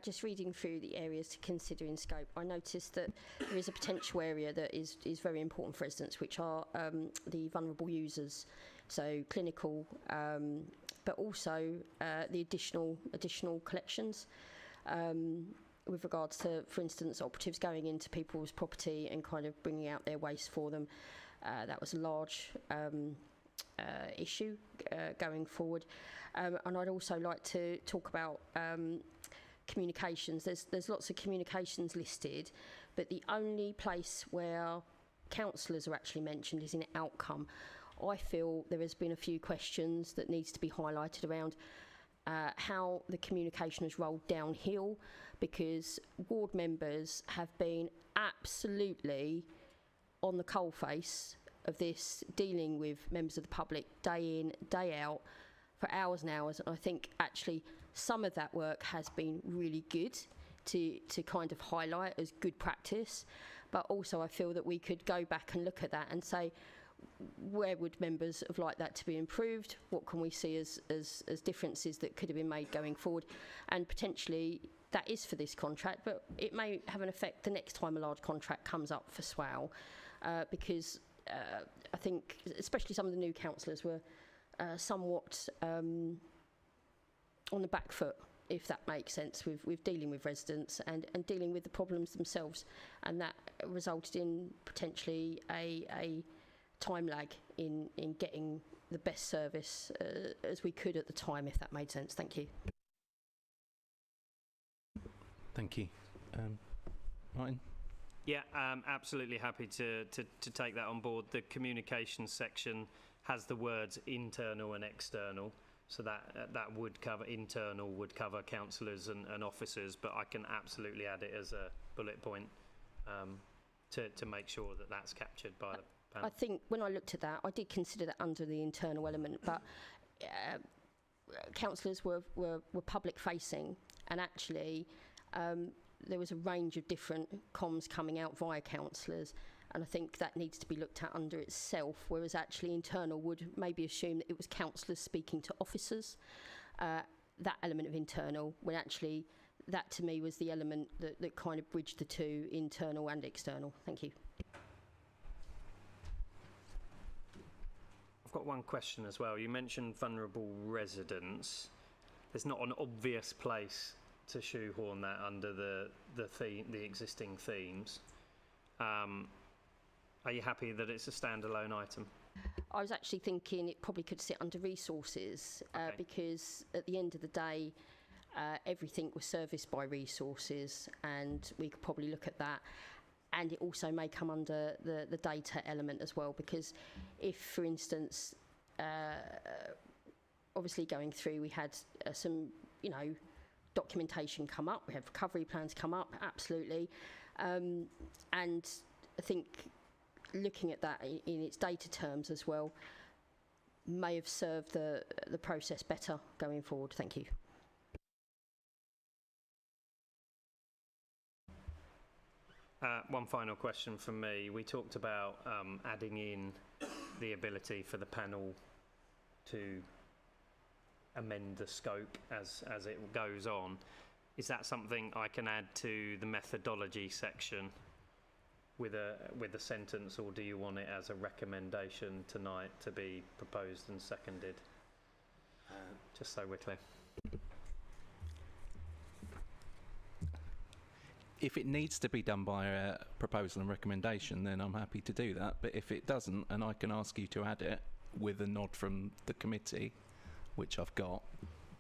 Just reading through the areas to consider in scope, I noticed that there is a potential area that is very important for residents, which are the vulnerable users, so clinical, but also the additional collections. With regards to, for instance, operatives going into people's property and kind of bringing out their waste for them. That was a large issue going forward. And I'd also like to talk about communications. There's lots of communications listed, but the only place where councillors are actually mentioned is in outcome. I feel there has been a few questions that needs to be highlighted around how the communication has rolled downhill, because ward members have been absolutely on the coalface of this, dealing with members of the public day in, day out, for hours and hours. And I think actually some of that work has been really good to kind of highlight as good practice. But also I feel that we could go back and look at that and say, where would members have liked that to be improved? What can we see as differences that could have been made going forward? And potentially that is for this contract, but it may have an effect the next time a large contract comes up for SWAL, because I think especially some of the new councillors were somewhat on the back foot, if that makes sense, with dealing with residents and dealing with the problems themselves, and that resulted in potentially a time lag in getting the best service as we could at the time, if that made sense. Thank you. Thank you. Martin? Yeah, absolutely happy to take that on board. The communications section has the words internal and external, so that would cover, internal would cover councillors and officers, but I can absolutely add it as a bullet point to make sure that that's captured by the panel. I think when I looked at that, I did consider that under the internal element, but councillors were public facing, and actually there was a range of different comms coming out via councillors, and I think that needs to be looked at under itself, whereas actually internal would maybe assume that it was councillors speaking to officers, that element of internal, when actually that to me was the element that kind of bridged the two, internal and external. Thank you. I've got one question as well. You mentioned vulnerable residents. There's not an obvious place to shoehorn that under the existing themes. Are you happy that it's a standalone item? I was actually thinking it probably could sit under resources, Okay. because at the end of the day, everything was serviced by resources, and we could probably look at that. And it also may come under the data element as well, because if, for instance, obviously going through, we had some, documentation come up, we had recovery plans come up, absolutely. And I think looking at that in its data terms as well may have served the process better going forward. Thank you. One final question from me. We talked about adding in the ability for the panel to amend the scope as it goes on. Is that something I can add to the methodology section with a sentence, or do you want it as a recommendation tonight to be proposed and seconded? Just so we're clear. If it needs to be done by a proposal and recommendation, then I'm happy to do that. But if it doesn't, and I can ask you to add it with a nod from the committee, which I've got,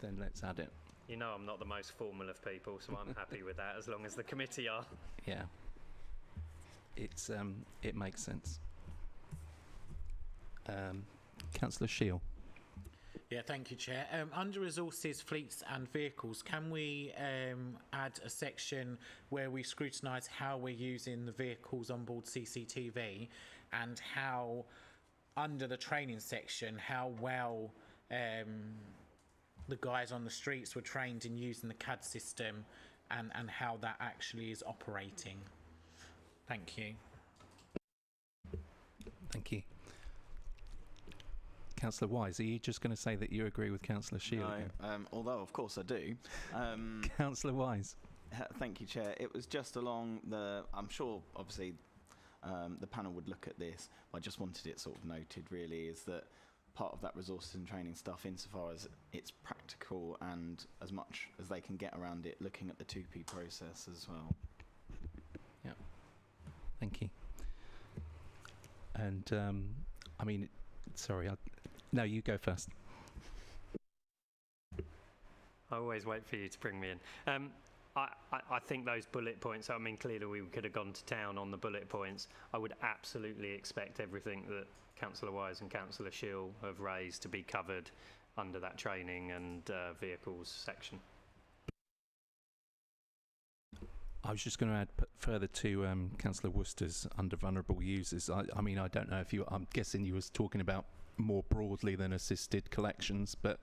then let's add it. You know I'm not the most formal of people, so I'm happy with that as long as the committee are. Yeah. It makes sense. Councillor Shield. Yeah, thank you, Chair. Under resources, fleets and vehicles, can we add a section where we scrutinise how we're using the vehicles on board CCTV, and how, under the training section, how well the guys on the streets were trained in using the CAD system, and how that actually is operating. Thank you. Thank you. Councillor Wise, are you just going to say that you agree with Councillor Shield? No, although of course I do. Councillor Wise. Thank you, Chair. It was just along the, I'm sure obviously the panel would look at this, but I just wanted it sort of noted really, is that part of that resources and training stuff, insofar as it's practical and as much as they can get around it, looking at the 2P process as well. Yeah. Thank you. And I mean, sorry, no, you go first. I always wait for you to bring me in. I think those bullet points, I mean, clearly we could have gone to town on the bullet points. I would absolutely expect everything that Councillor Wise and Councillor Shill have raised to be covered under that training and vehicles section. I was just going to add further to Councillor Worcester's under vulnerable users. I mean, I don't know if you, I'm guessing you was talking about more broadly than assisted collections, but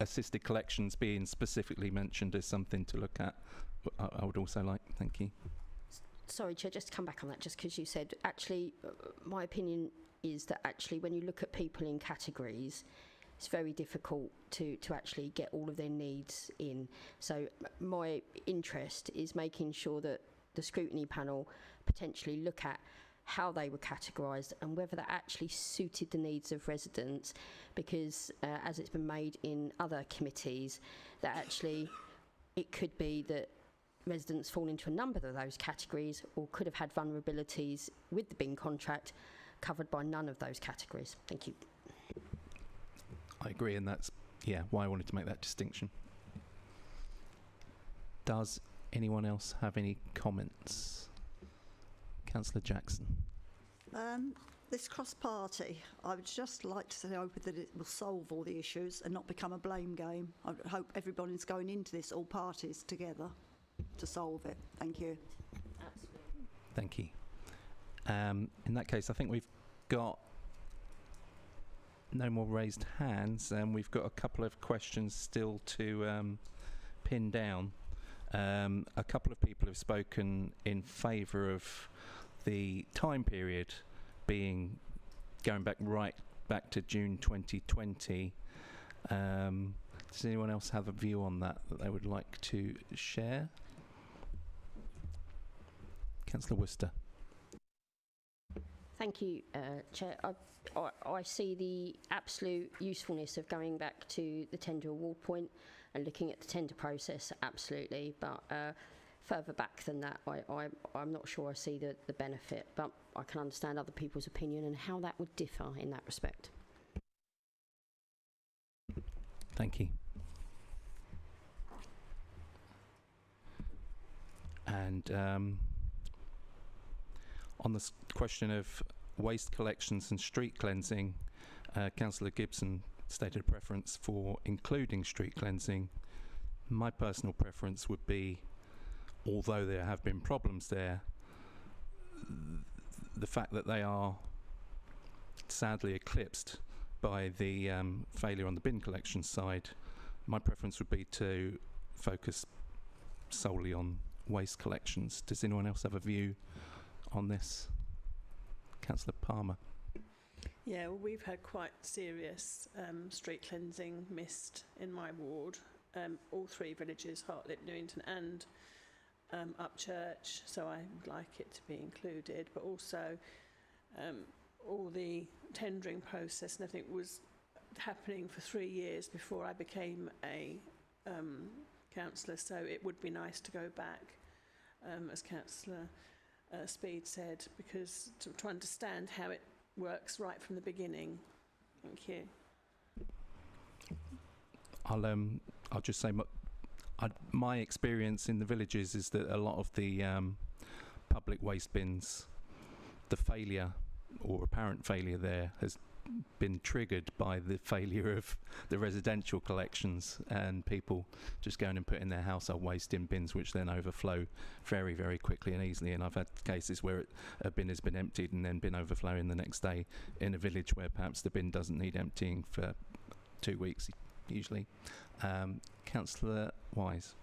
assisted collections being specifically mentioned as something to look at, I would also like. Thank you. Sorry, Chair, just to come back on that, just because you said, actually, my opinion is that actually when you look at people in categories, it's very difficult to actually get all of their needs in. So my interest is making sure that the scrutiny panel potentially look at how they were categorised and whether that actually suited the needs of residents, because as it's been made in other committees, that actually it could be that residents fall into a number of those categories or could have had vulnerabilities with the bin contract covered by none of those categories. Thank you. I agree, and that's, yeah, why I wanted to make that distinction. Does anyone else have any comments? Councillor Jackson. This cross-party, I would just like to hope that it will solve all the issues and not become a blame game. I hope everybody's going into this, all parties together, to solve it. Thank you. Absolutely. Thank you. In that case, I think we've got no more raised hands, and we've got a couple of questions still to pin down. A couple of people have spoken in favour of the time period being going right back to June 2020. Does anyone else have a view on that they would like to share? Councillor Worcester. Thank you, Chair. I see the absolute usefulness of going back to the tender award point and looking at the tender process, absolutely. But further back than that, I'm not sure I see the benefit. But I can understand other people's opinion and how that would differ in that respect. Thank you. And on the question of waste collections and street cleansing, Councillor Gibson stated a preference for including street cleansing. My personal preference would be, although there have been problems there, the fact that they are sadly eclipsed by the failure on the bin collection side, my preference would be to focus solely on waste collections. Does anyone else have a view on this? Councillor Palmer. Yeah, well, we've had quite serious street cleansing missed in my ward. All three villages, Hartlip, Newington and Upchurch, so I would like it to be included, but also all the tendering process and everything was happening for 3 years before I became a councillor, so it would be nice to go back, as Councillor Speed said, because to understand how it works right from the beginning. Thank you. I'll just say my experience in the villages is that a lot of the public waste bins, the failure or apparent failure there has been triggered by the failure of the residential collections and people just going and putting their household waste in bins which then overflow very, very quickly and easily. And I've had cases where a bin has been emptied and then been overflowing the next day in a village where perhaps the bin doesn't need emptying for 2 weeks usually. Councillor Wise.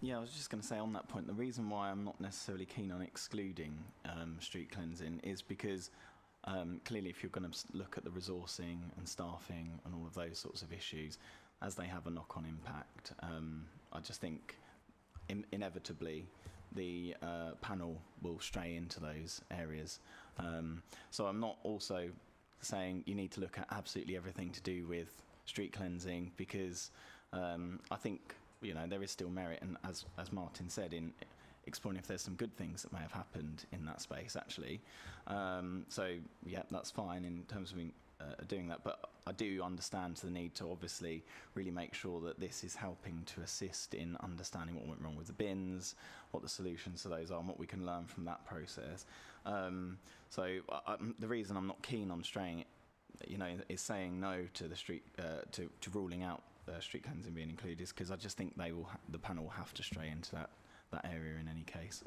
Yeah, I was just going to say on that point, the reason why I'm not necessarily keen on excluding street cleansing is because clearly if you're going to look at the resourcing and staffing and all of those sorts of issues, as they have a knock-on impact, I just think inevitably the panel will stray into those areas. So I'm not also saying you need to look at absolutely everything to do with street cleansing, because I think there is still merit, and as Martin said, in exploring if there's some good things that may have happened in that space actually. So yeah, that's fine in terms of doing that, but I do understand the need to obviously really make sure that this is helping to assist in understanding what went wrong with the bins, what the solutions to those are, and what we can learn from that process. So the reason I'm not keen on straying, is saying no to the street to ruling out street cleansing being included, is because I just think the panel will have to stray into that area in any case.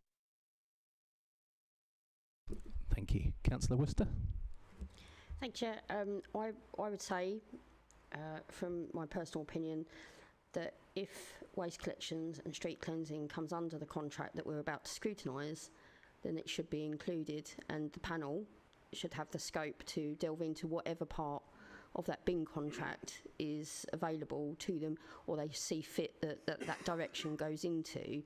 Thank you. Councillor Worcester? Thank you. I would say, from my personal opinion, that if waste collections and street cleansing comes under the contract that we're about to scrutinise, then it should be included, and the panel should have the scope to delve into whatever part of that bin contract is available to them, or they see fit that direction goes into.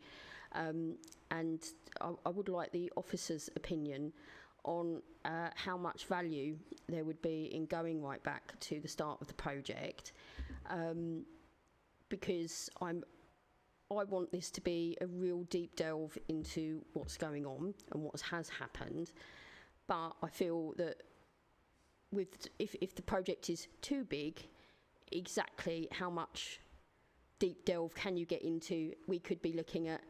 And I would like the officer's opinion on how much value there would be in going right back to the start of the project, because I want this to be a real deep delve into what's going on and what has happened. But I feel that if the project is too big, exactly how much deep delve can you get into? We could be looking at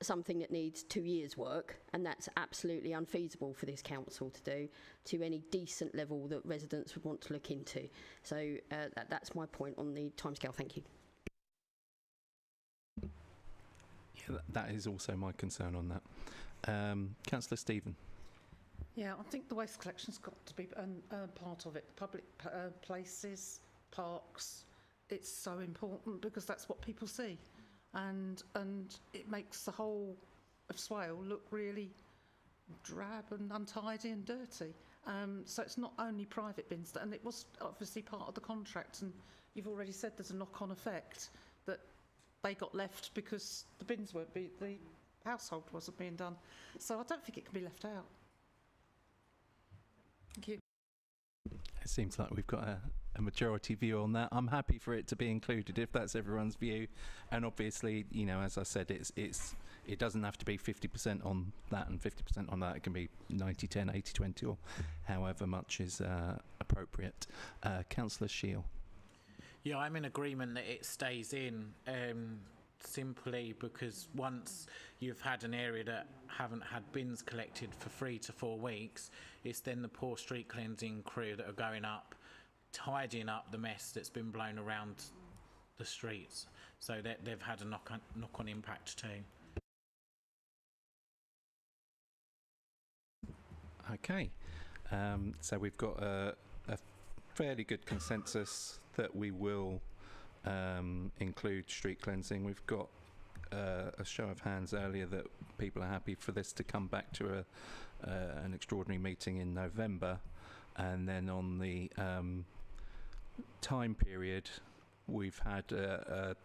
something that needs 2 years' work, and that's absolutely unfeasible for this council to do to any decent level that residents would want to look into. So that's my point on the timescale. Thank you. Yeah, that is also my concern on that. Councillor Stephen? Yeah, I think the waste collection's got to be part of it. Public places, parks, it's so important because that's what people see. And it makes the whole of Swale look really drab and untidy and dirty. So it's not only private bins, and it was obviously part of the contract, and you've already said there's a knock-on effect that they got left because the bins weren't the household wasn't being done. So I don't think it can be left out. Thank you. It seems like we've got a majority view on that. I'm happy for it to be included if that's everyone's view, and obviously, as I said, it doesn't have to be 50% on that and 50% on that. It can be 90-10, 80-20, or however much is appropriate. Councillor Shield. Yeah, I'm in agreement that it stays in, simply because once you've had an area that haven't had bins collected for 3 to 4 weeks, it's then the poor street cleansing crew that are going up, tidying up the mess that's been blown around the streets. So that they've had a knock-on impact too. Okay, so we've got a fairly good consensus that we will include street cleansing. We've got a show of hands earlier that people are happy for this to come back to an extraordinary meeting in November, and then on the time period, we've had a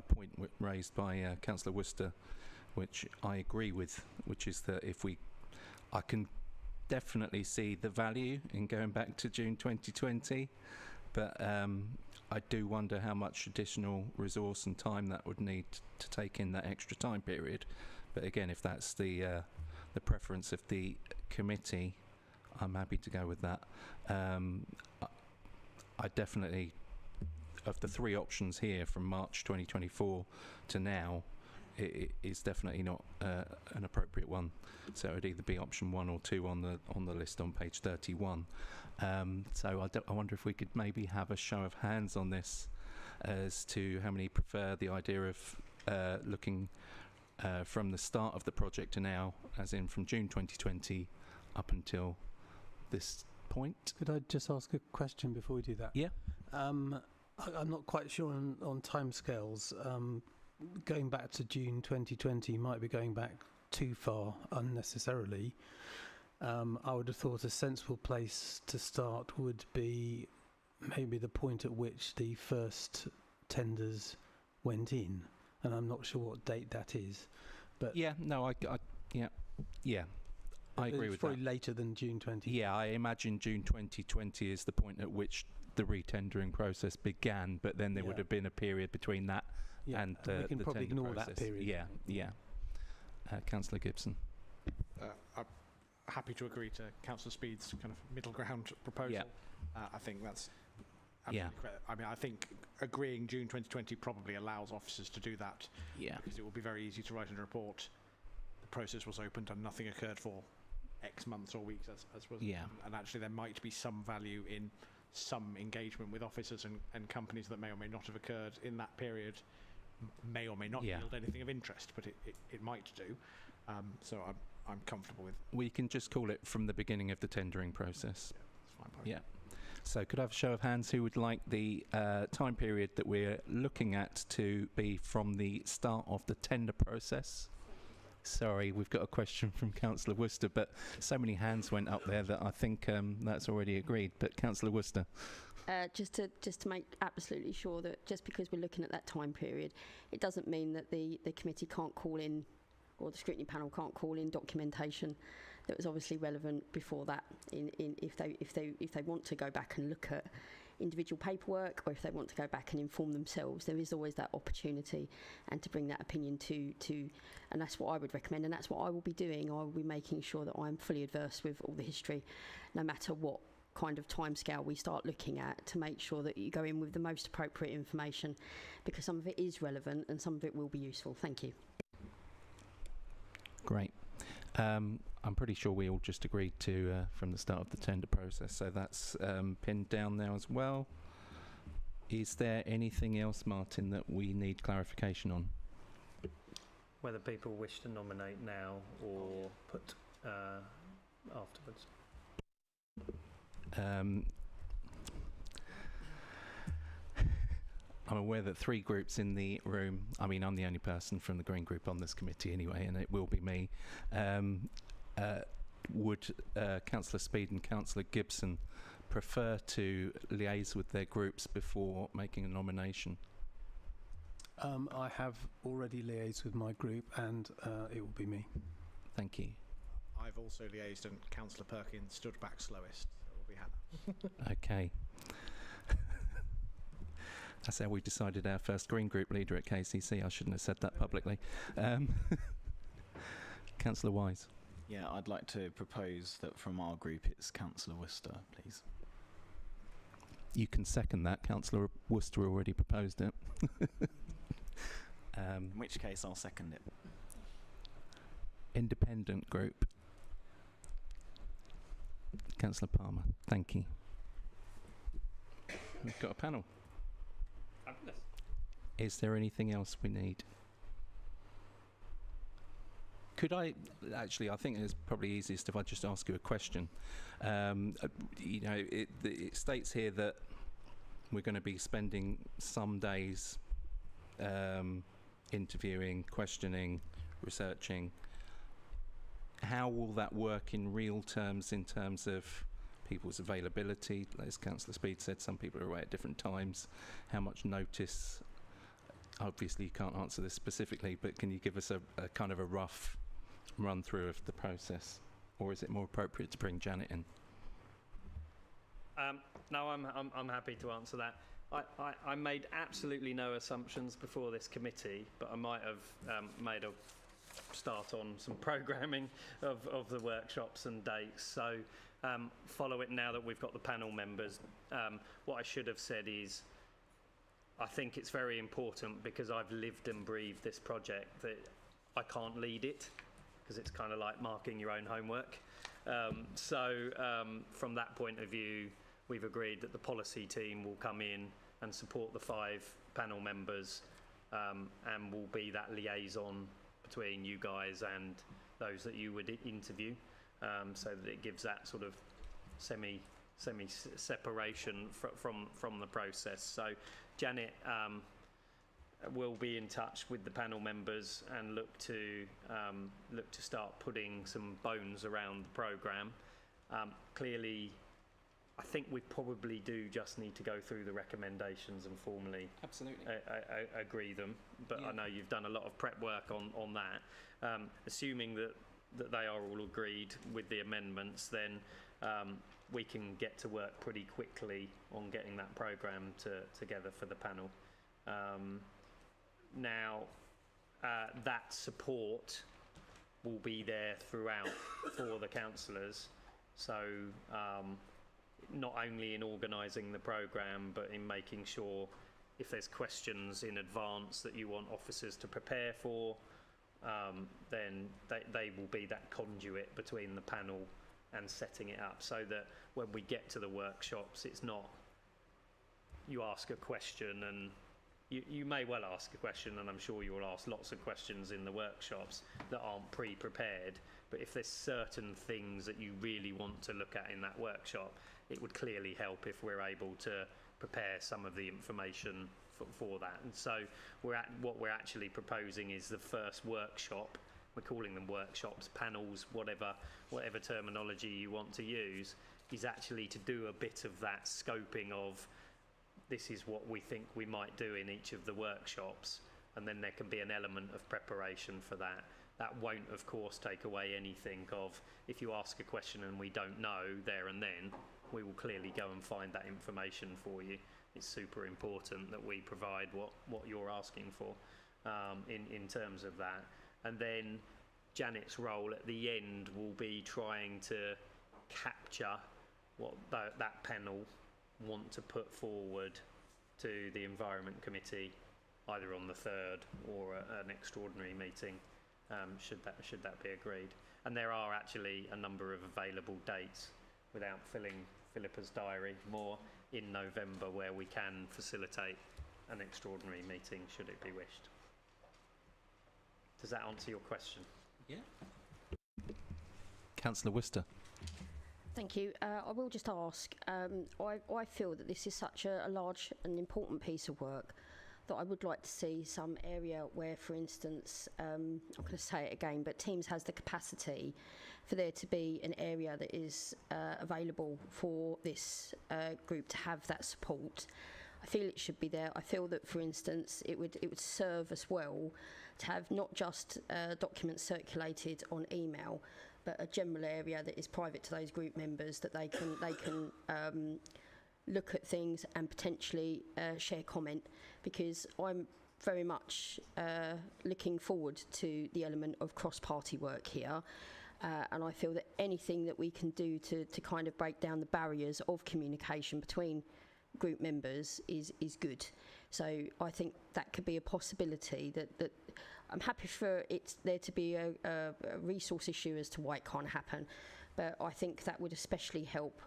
point raised by Councillor Worcester, which I agree with, which is that I can definitely see the value in going back to June 2020, but I do wonder how much additional resource and time that would need to take in that extra time period. But again, if that's the preference of the committee, I'm happy to go with that. I definitely, of the 3 options here from March 2024 to now, it is definitely not an appropriate one. So it would either be option 1 or 2 on the list on page 31. So I wonder if we could maybe have a show of hands on this as to how many prefer the idea of looking from the start of the project to now, as in from June 2020 up until this point. Could I just ask a question before we do that? Yeah. I'm not quite sure on timescales. going back to June 2020 might be going back too far unnecessarily. I would have thought a sensible place to start would be maybe the point at which the first tenders went in, and I'm not sure what date that is. But Yeah, no, I agree it's with probably that. later than June 20. Yeah, I imagine June 2020 is the point at which the retendering process began, but then there would Yeah. have been a period between that Yeah, and we can the probably tender ignore that process. period. Yeah. Councillor Gibson. I'm happy to agree to Councillor Speed's kind of middle ground proposal. Yeah. I think that's Yeah. absolutely correct. I mean, I think agreeing June 2020 probably allows officers to do that, Yeah. because it will be very easy to write in a report, the process was opened and nothing occurred for X months or weeks, as was. Yeah. And actually there might be some value in some engagement with officers and companies that may or may not have occurred in that period, may or may not Yeah. yield anything of interest, but it might do. So I'm comfortable with. We can just call it from the beginning of the tendering process. It's fine by me. Yeah. So could I have a show of hands who would like the time period that we're looking at to be from the start of the tender process? Sorry, we've got a question from Councillor Worcester, but so many hands went up there that I think that's already agreed. But Councillor Worcester. Just to make absolutely sure that just because we're looking at that time period, it doesn't mean that the committee can't call in, or the scrutiny panel can't call in documentation that was obviously relevant before that. If they want to go back and look at individual paperwork, or if they want to go back and inform themselves, there is always that opportunity, and to bring that opinion to and that's what I would recommend, and that's what I will be doing. I will be making sure that I'm fully adversed with all the history, no matter what kind of timescale we start looking at, to make sure that you go in with the most appropriate information, because some of it is relevant and some of it will be useful. Thank you. Great. I'm pretty sure we all just agreed to from the start of the tender process, so that's pinned down there as well. Is there anything else, Martin, that we need clarification on? Whether people wish to nominate now or put afterwards. I'm aware that 3 groups in the room, I mean, I'm the only person from the Green Group on this committee anyway, and it will be me. Would Councillor Speed and Councillor Gibson prefer to liaise with their groups before making a nomination? I have already liaised with my group, and it will be me. Thank you. I've also liaised, and Councillor Perkins stood back slowest. So it will be Hannah. Okay. That's how we decided our first Green Group leader at KCC. I shouldn't have said that publicly. Councillor Wise. Yeah, I'd like to propose that from our group it's Councillor Worcester, please. You can second that. Councillor Worcester already proposed it. In which case I'll second it. Independent group. Councillor Palmer. Thank you. We've got a panel. Fabulous. Is there anything else we need? Could I, actually, I think it's probably easiest if I just ask you a question. You know, it states here that we're going to be spending some days interviewing, questioning, researching. How will that work in real terms, in terms of people's availability? As Councillor Speed said, some people are away at different times. How much notice? Obviously you can't answer this specifically, but can you give us a kind of a rough run through of the process, or is it more appropriate to bring Janet in? No, I'm happy to answer that. I made absolutely no assumptions before this committee, but I might have made a start on some programming of the workshops and dates. So follow it now that we've got the panel members. What I should have said is, I think it's very important, because I've lived and breathed this project, that I can't lead it, because it's kind of like marking your own homework. So from that point of view, we've agreed that the policy team will come in and support the 5 panel members, and will be that liaison between you guys and those that you would interview, so that it gives that sort of semi separation from the process. So Janet we'll be in touch with the panel members and look to start putting some bones around the programme. Clearly, I think we probably do just need to go through the recommendations and formally agree them. But I know you've done a lot of prep work on that. Assuming that they are all agreed with the amendments, then we can get to work pretty quickly on getting that programme together for the panel. Now, that support will be there throughout for the councillors. So not only in organising the programme, but in making sure if there's questions in advance that you want officers to prepare for, then they will be that conduit between the panel and setting it up, so that when we get to the workshops, it's not you ask a question and you may well ask a question, and I'm sure you will ask lots of questions in the workshops that aren't pre-prepared, but if there's certain things that you really want to look at in that workshop, it would clearly help if we're able to prepare some of the information for that. And so what we're actually proposing is the first workshop, we're calling them workshops, panels, whatever terminology you want to use, is actually to do a bit of that scoping of this is what we think we might do in each of the workshops, and then there can be an element of preparation for that. That won't, of course, take away anything of if you ask a question and we don't know there and then, we will clearly go and find that information for you. It's super important that we provide what you're asking for in terms of that. And then Janet's role at the end will be trying to capture what that panel want to put forward to the Environment Committee, either on the 3rd or an extraordinary meeting, should that be agreed. And there are actually a number of available dates, without filling Philippa's diary, more in November, where we can facilitate an extraordinary meeting should it be wished. Does that answer your question? Yeah. Councillor Worcester. Thank you. I will just ask, I feel that this is such a large and important piece of work that I would like to see some area where, for instance, I'm going to say it again, but Teams has the capacity for there to be an area that is available for this group to have that support. I feel it should be there. I feel that, for instance, it would serve us well to have not just documents circulated on email, but a general area that is private to those group members, that they can look at things and potentially share comment, because I'm very much looking forward to the element of cross-party work here. And I feel that anything that we can do to kind of break down the barriers of communication between group members is good. So I think that could be a possibility that I'm happy for there to be a resource issue as to why it can't happen. But I think that would especially help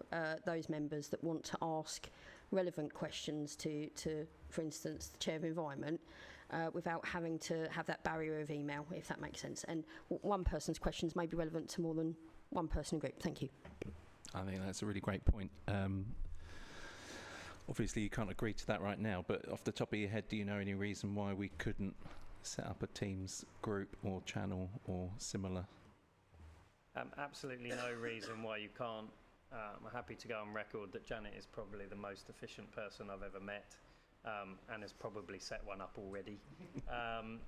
those members that want to ask relevant questions to for instance, the Chair of Environment, without having to have that barrier of email, if that makes sense. And one person's questions may be relevant to more than one person in group. Thank you. I think that's a really great point. Obviously, you can't agree to that right now, but off the top of your head, do you know any reason why we couldn't set up a Teams group or channel or similar? Absolutely no reason why you can't. I'm happy to go on record that Janet is probably the most efficient person I've ever met, and has probably set one up already.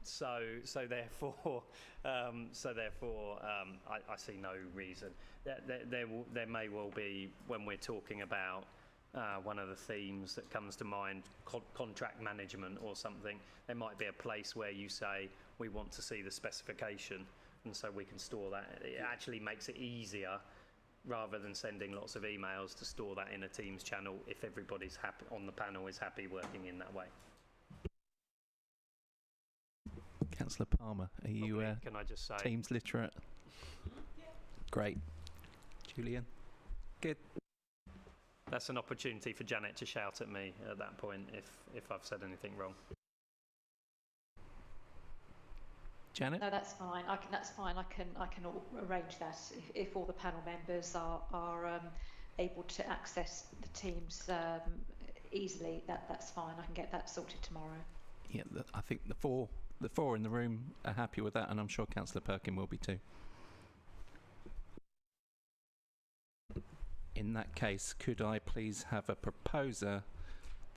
So therefore, I see no reason. There may well be, when we're talking about one of the themes that comes to mind, contract management or something, there might be a place where you say, we want to see the specification, and so we can store that. It actually makes it easier, rather than sending lots of emails, to store that in a Teams channel if everybody's happy on the panel is happy working in that way. Councillor Palmer, are you can I just say, Teams literate? Great. Julian? Good. That's an opportunity for Janet to shout at me at that point if I've said anything wrong. Janet? No, that's fine. That's fine. I can arrange that if all the panel members are able to access the Teams easily. That's fine. I can get that sorted tomorrow. Yeah, I think the four in the room are happy with that, and I'm sure Councillor Perkin will be too. In that case, could I please have a proposer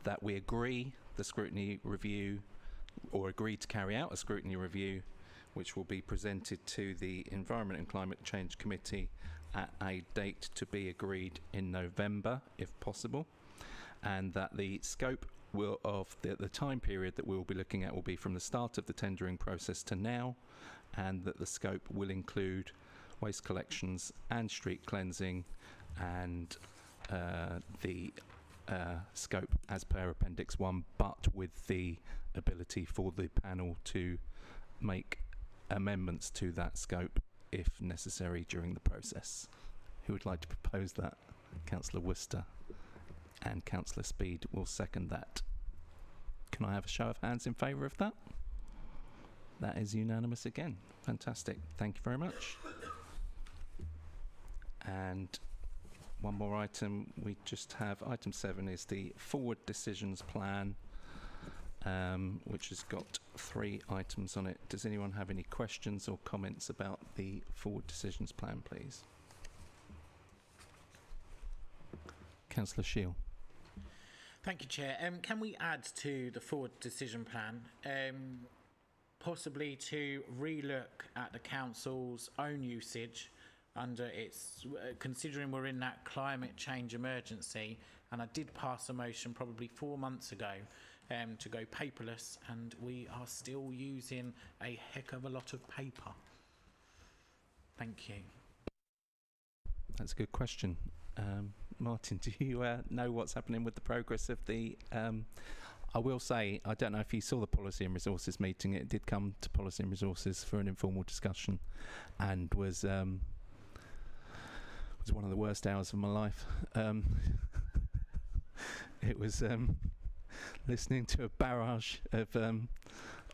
that we agree the scrutiny review, or agree to carry out a scrutiny review, which will be presented to the Environment and Climate Change Committee at a date to be agreed in November, if possible, and that the scope of the time period that we'll be looking at will be from the start of the tendering process to now, and that the scope will include waste collections and street cleansing, and the scope as per Appendix 1, but with the ability for the panel to make amendments to that scope if necessary during the process. Who would like to propose that? Councillor Worcester and Councillor Speed will second that. Can I have a show of hands in favour of that? That is unanimous again. Fantastic. Thank you very much. And one more item, we just have item 7 is the forward decisions plan, which has got 3 items on it. Does anyone have any questions or comments about the forward decisions plan, please? Councillor Shield. Thank you, Chair. Can we add to the forward decision plan, possibly to relook at the council's own usage under its, considering we're in that climate change emergency, and I did pass a motion probably 4 months ago to go paperless, and we are still using a heck of a lot of paper. Thank you. That's a good question. Martin, do you know what's happening with the progress of the... I will say, I don't know if you saw the Policy and Resources meeting. It did come to Policy and Resources for an informal discussion, and was one of the worst hours of my life. It was listening to a barrage of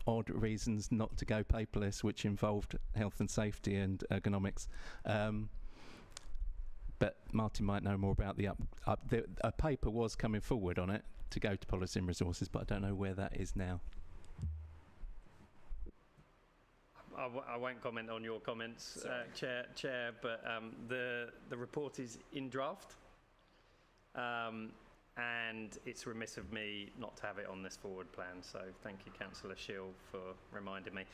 odd reasons not to go paperless, which involved health and safety and ergonomics. But Martin might know more about a paper was coming forward on it to go to Policy and Resources, but I don't know where that is now. I won't comment on your comments, Chair, but the report is in draft, and it's remiss of me not to have it on this forward plan, so thank you, Councillor Shield, for reminding me.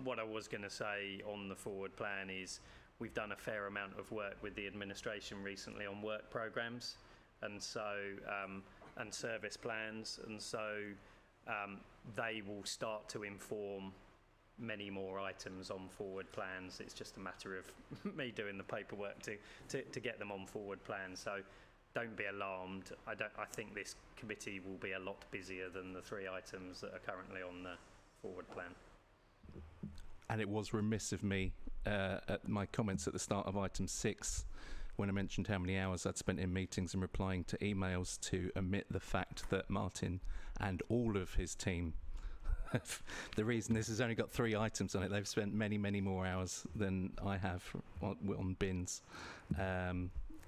What I was going to say on the forward plan is we've done a fair amount of work with the administration recently on work programmes, and so and service plans, and so they will start to inform many more items on forward plans. It's just a matter of me doing the paperwork to get them on forward plans. So don't be alarmed. I think this committee will be a lot busier than the 3 items that are currently on the forward plan. And it was remiss of me at my comments at the start of item 6, when I mentioned how many hours I'd spent in meetings and replying to emails, to omit the fact that Martin and all of his team, the reason this has only got 3 items on it, they've spent many, many more hours than I have on bins.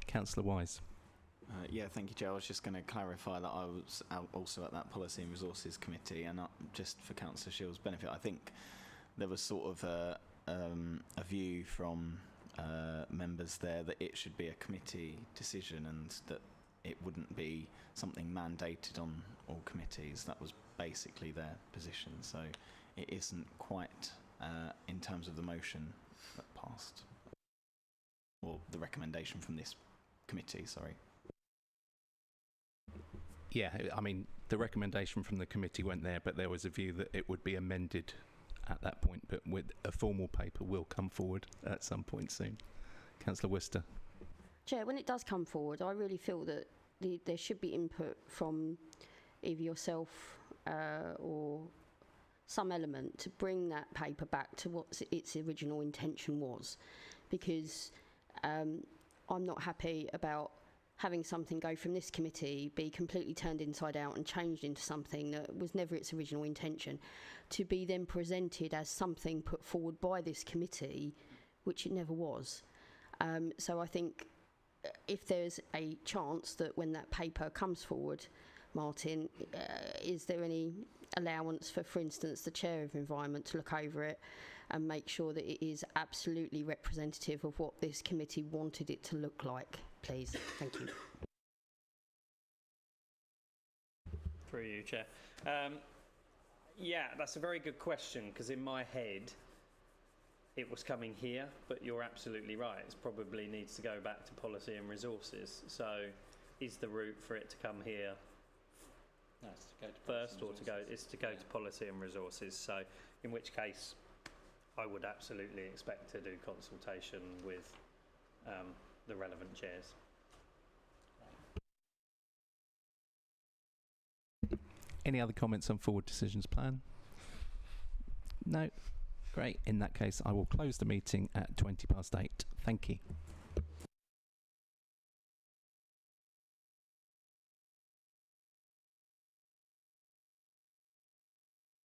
Councillor Wise. Yeah, thank you, Joe. I was just going to clarify that I was also at that Policy and Resources Committee, and just for Councillor Shield's benefit, I think there was sort of a view from members there that it should be a committee decision and that it wouldn't be something mandated on all committees. That was basically their position, so it isn't quite in terms of the motion that passed, or the recommendation from this committee, sorry. Yeah, I mean, the recommendation from the committee went there, but there was a view that it would be amended at that point, but with a formal paper will come forward at some point soon. Councillor Worcester. Chair, when it does come forward, I really feel that there should be input from either yourself or some element to bring that paper back to what its original intention was, because I'm not happy about having something go from this committee, be completely turned inside out and changed into something that was never its original intention, to be then presented as something put forward by this committee, which it never was. So I think if there's a chance that when that paper comes forward, Martin, is there any allowance for instance, the Chair of Environment to look over it and make sure that it is absolutely representative of what this committee wanted it to look like, please. Thank you. Through you, Chair. Yeah, that's a very good question, because in my head it was coming here, but you're absolutely right. It probably needs to go back to Policy and Resources. So is the route for it to come here first, or to go to Policy and Resources? So in which case I would absolutely expect to do consultation with the relevant chairs. Any other comments on Forward Decisions Plan? No? Great. In that case, I will close the meeting at 8:20. Thank you.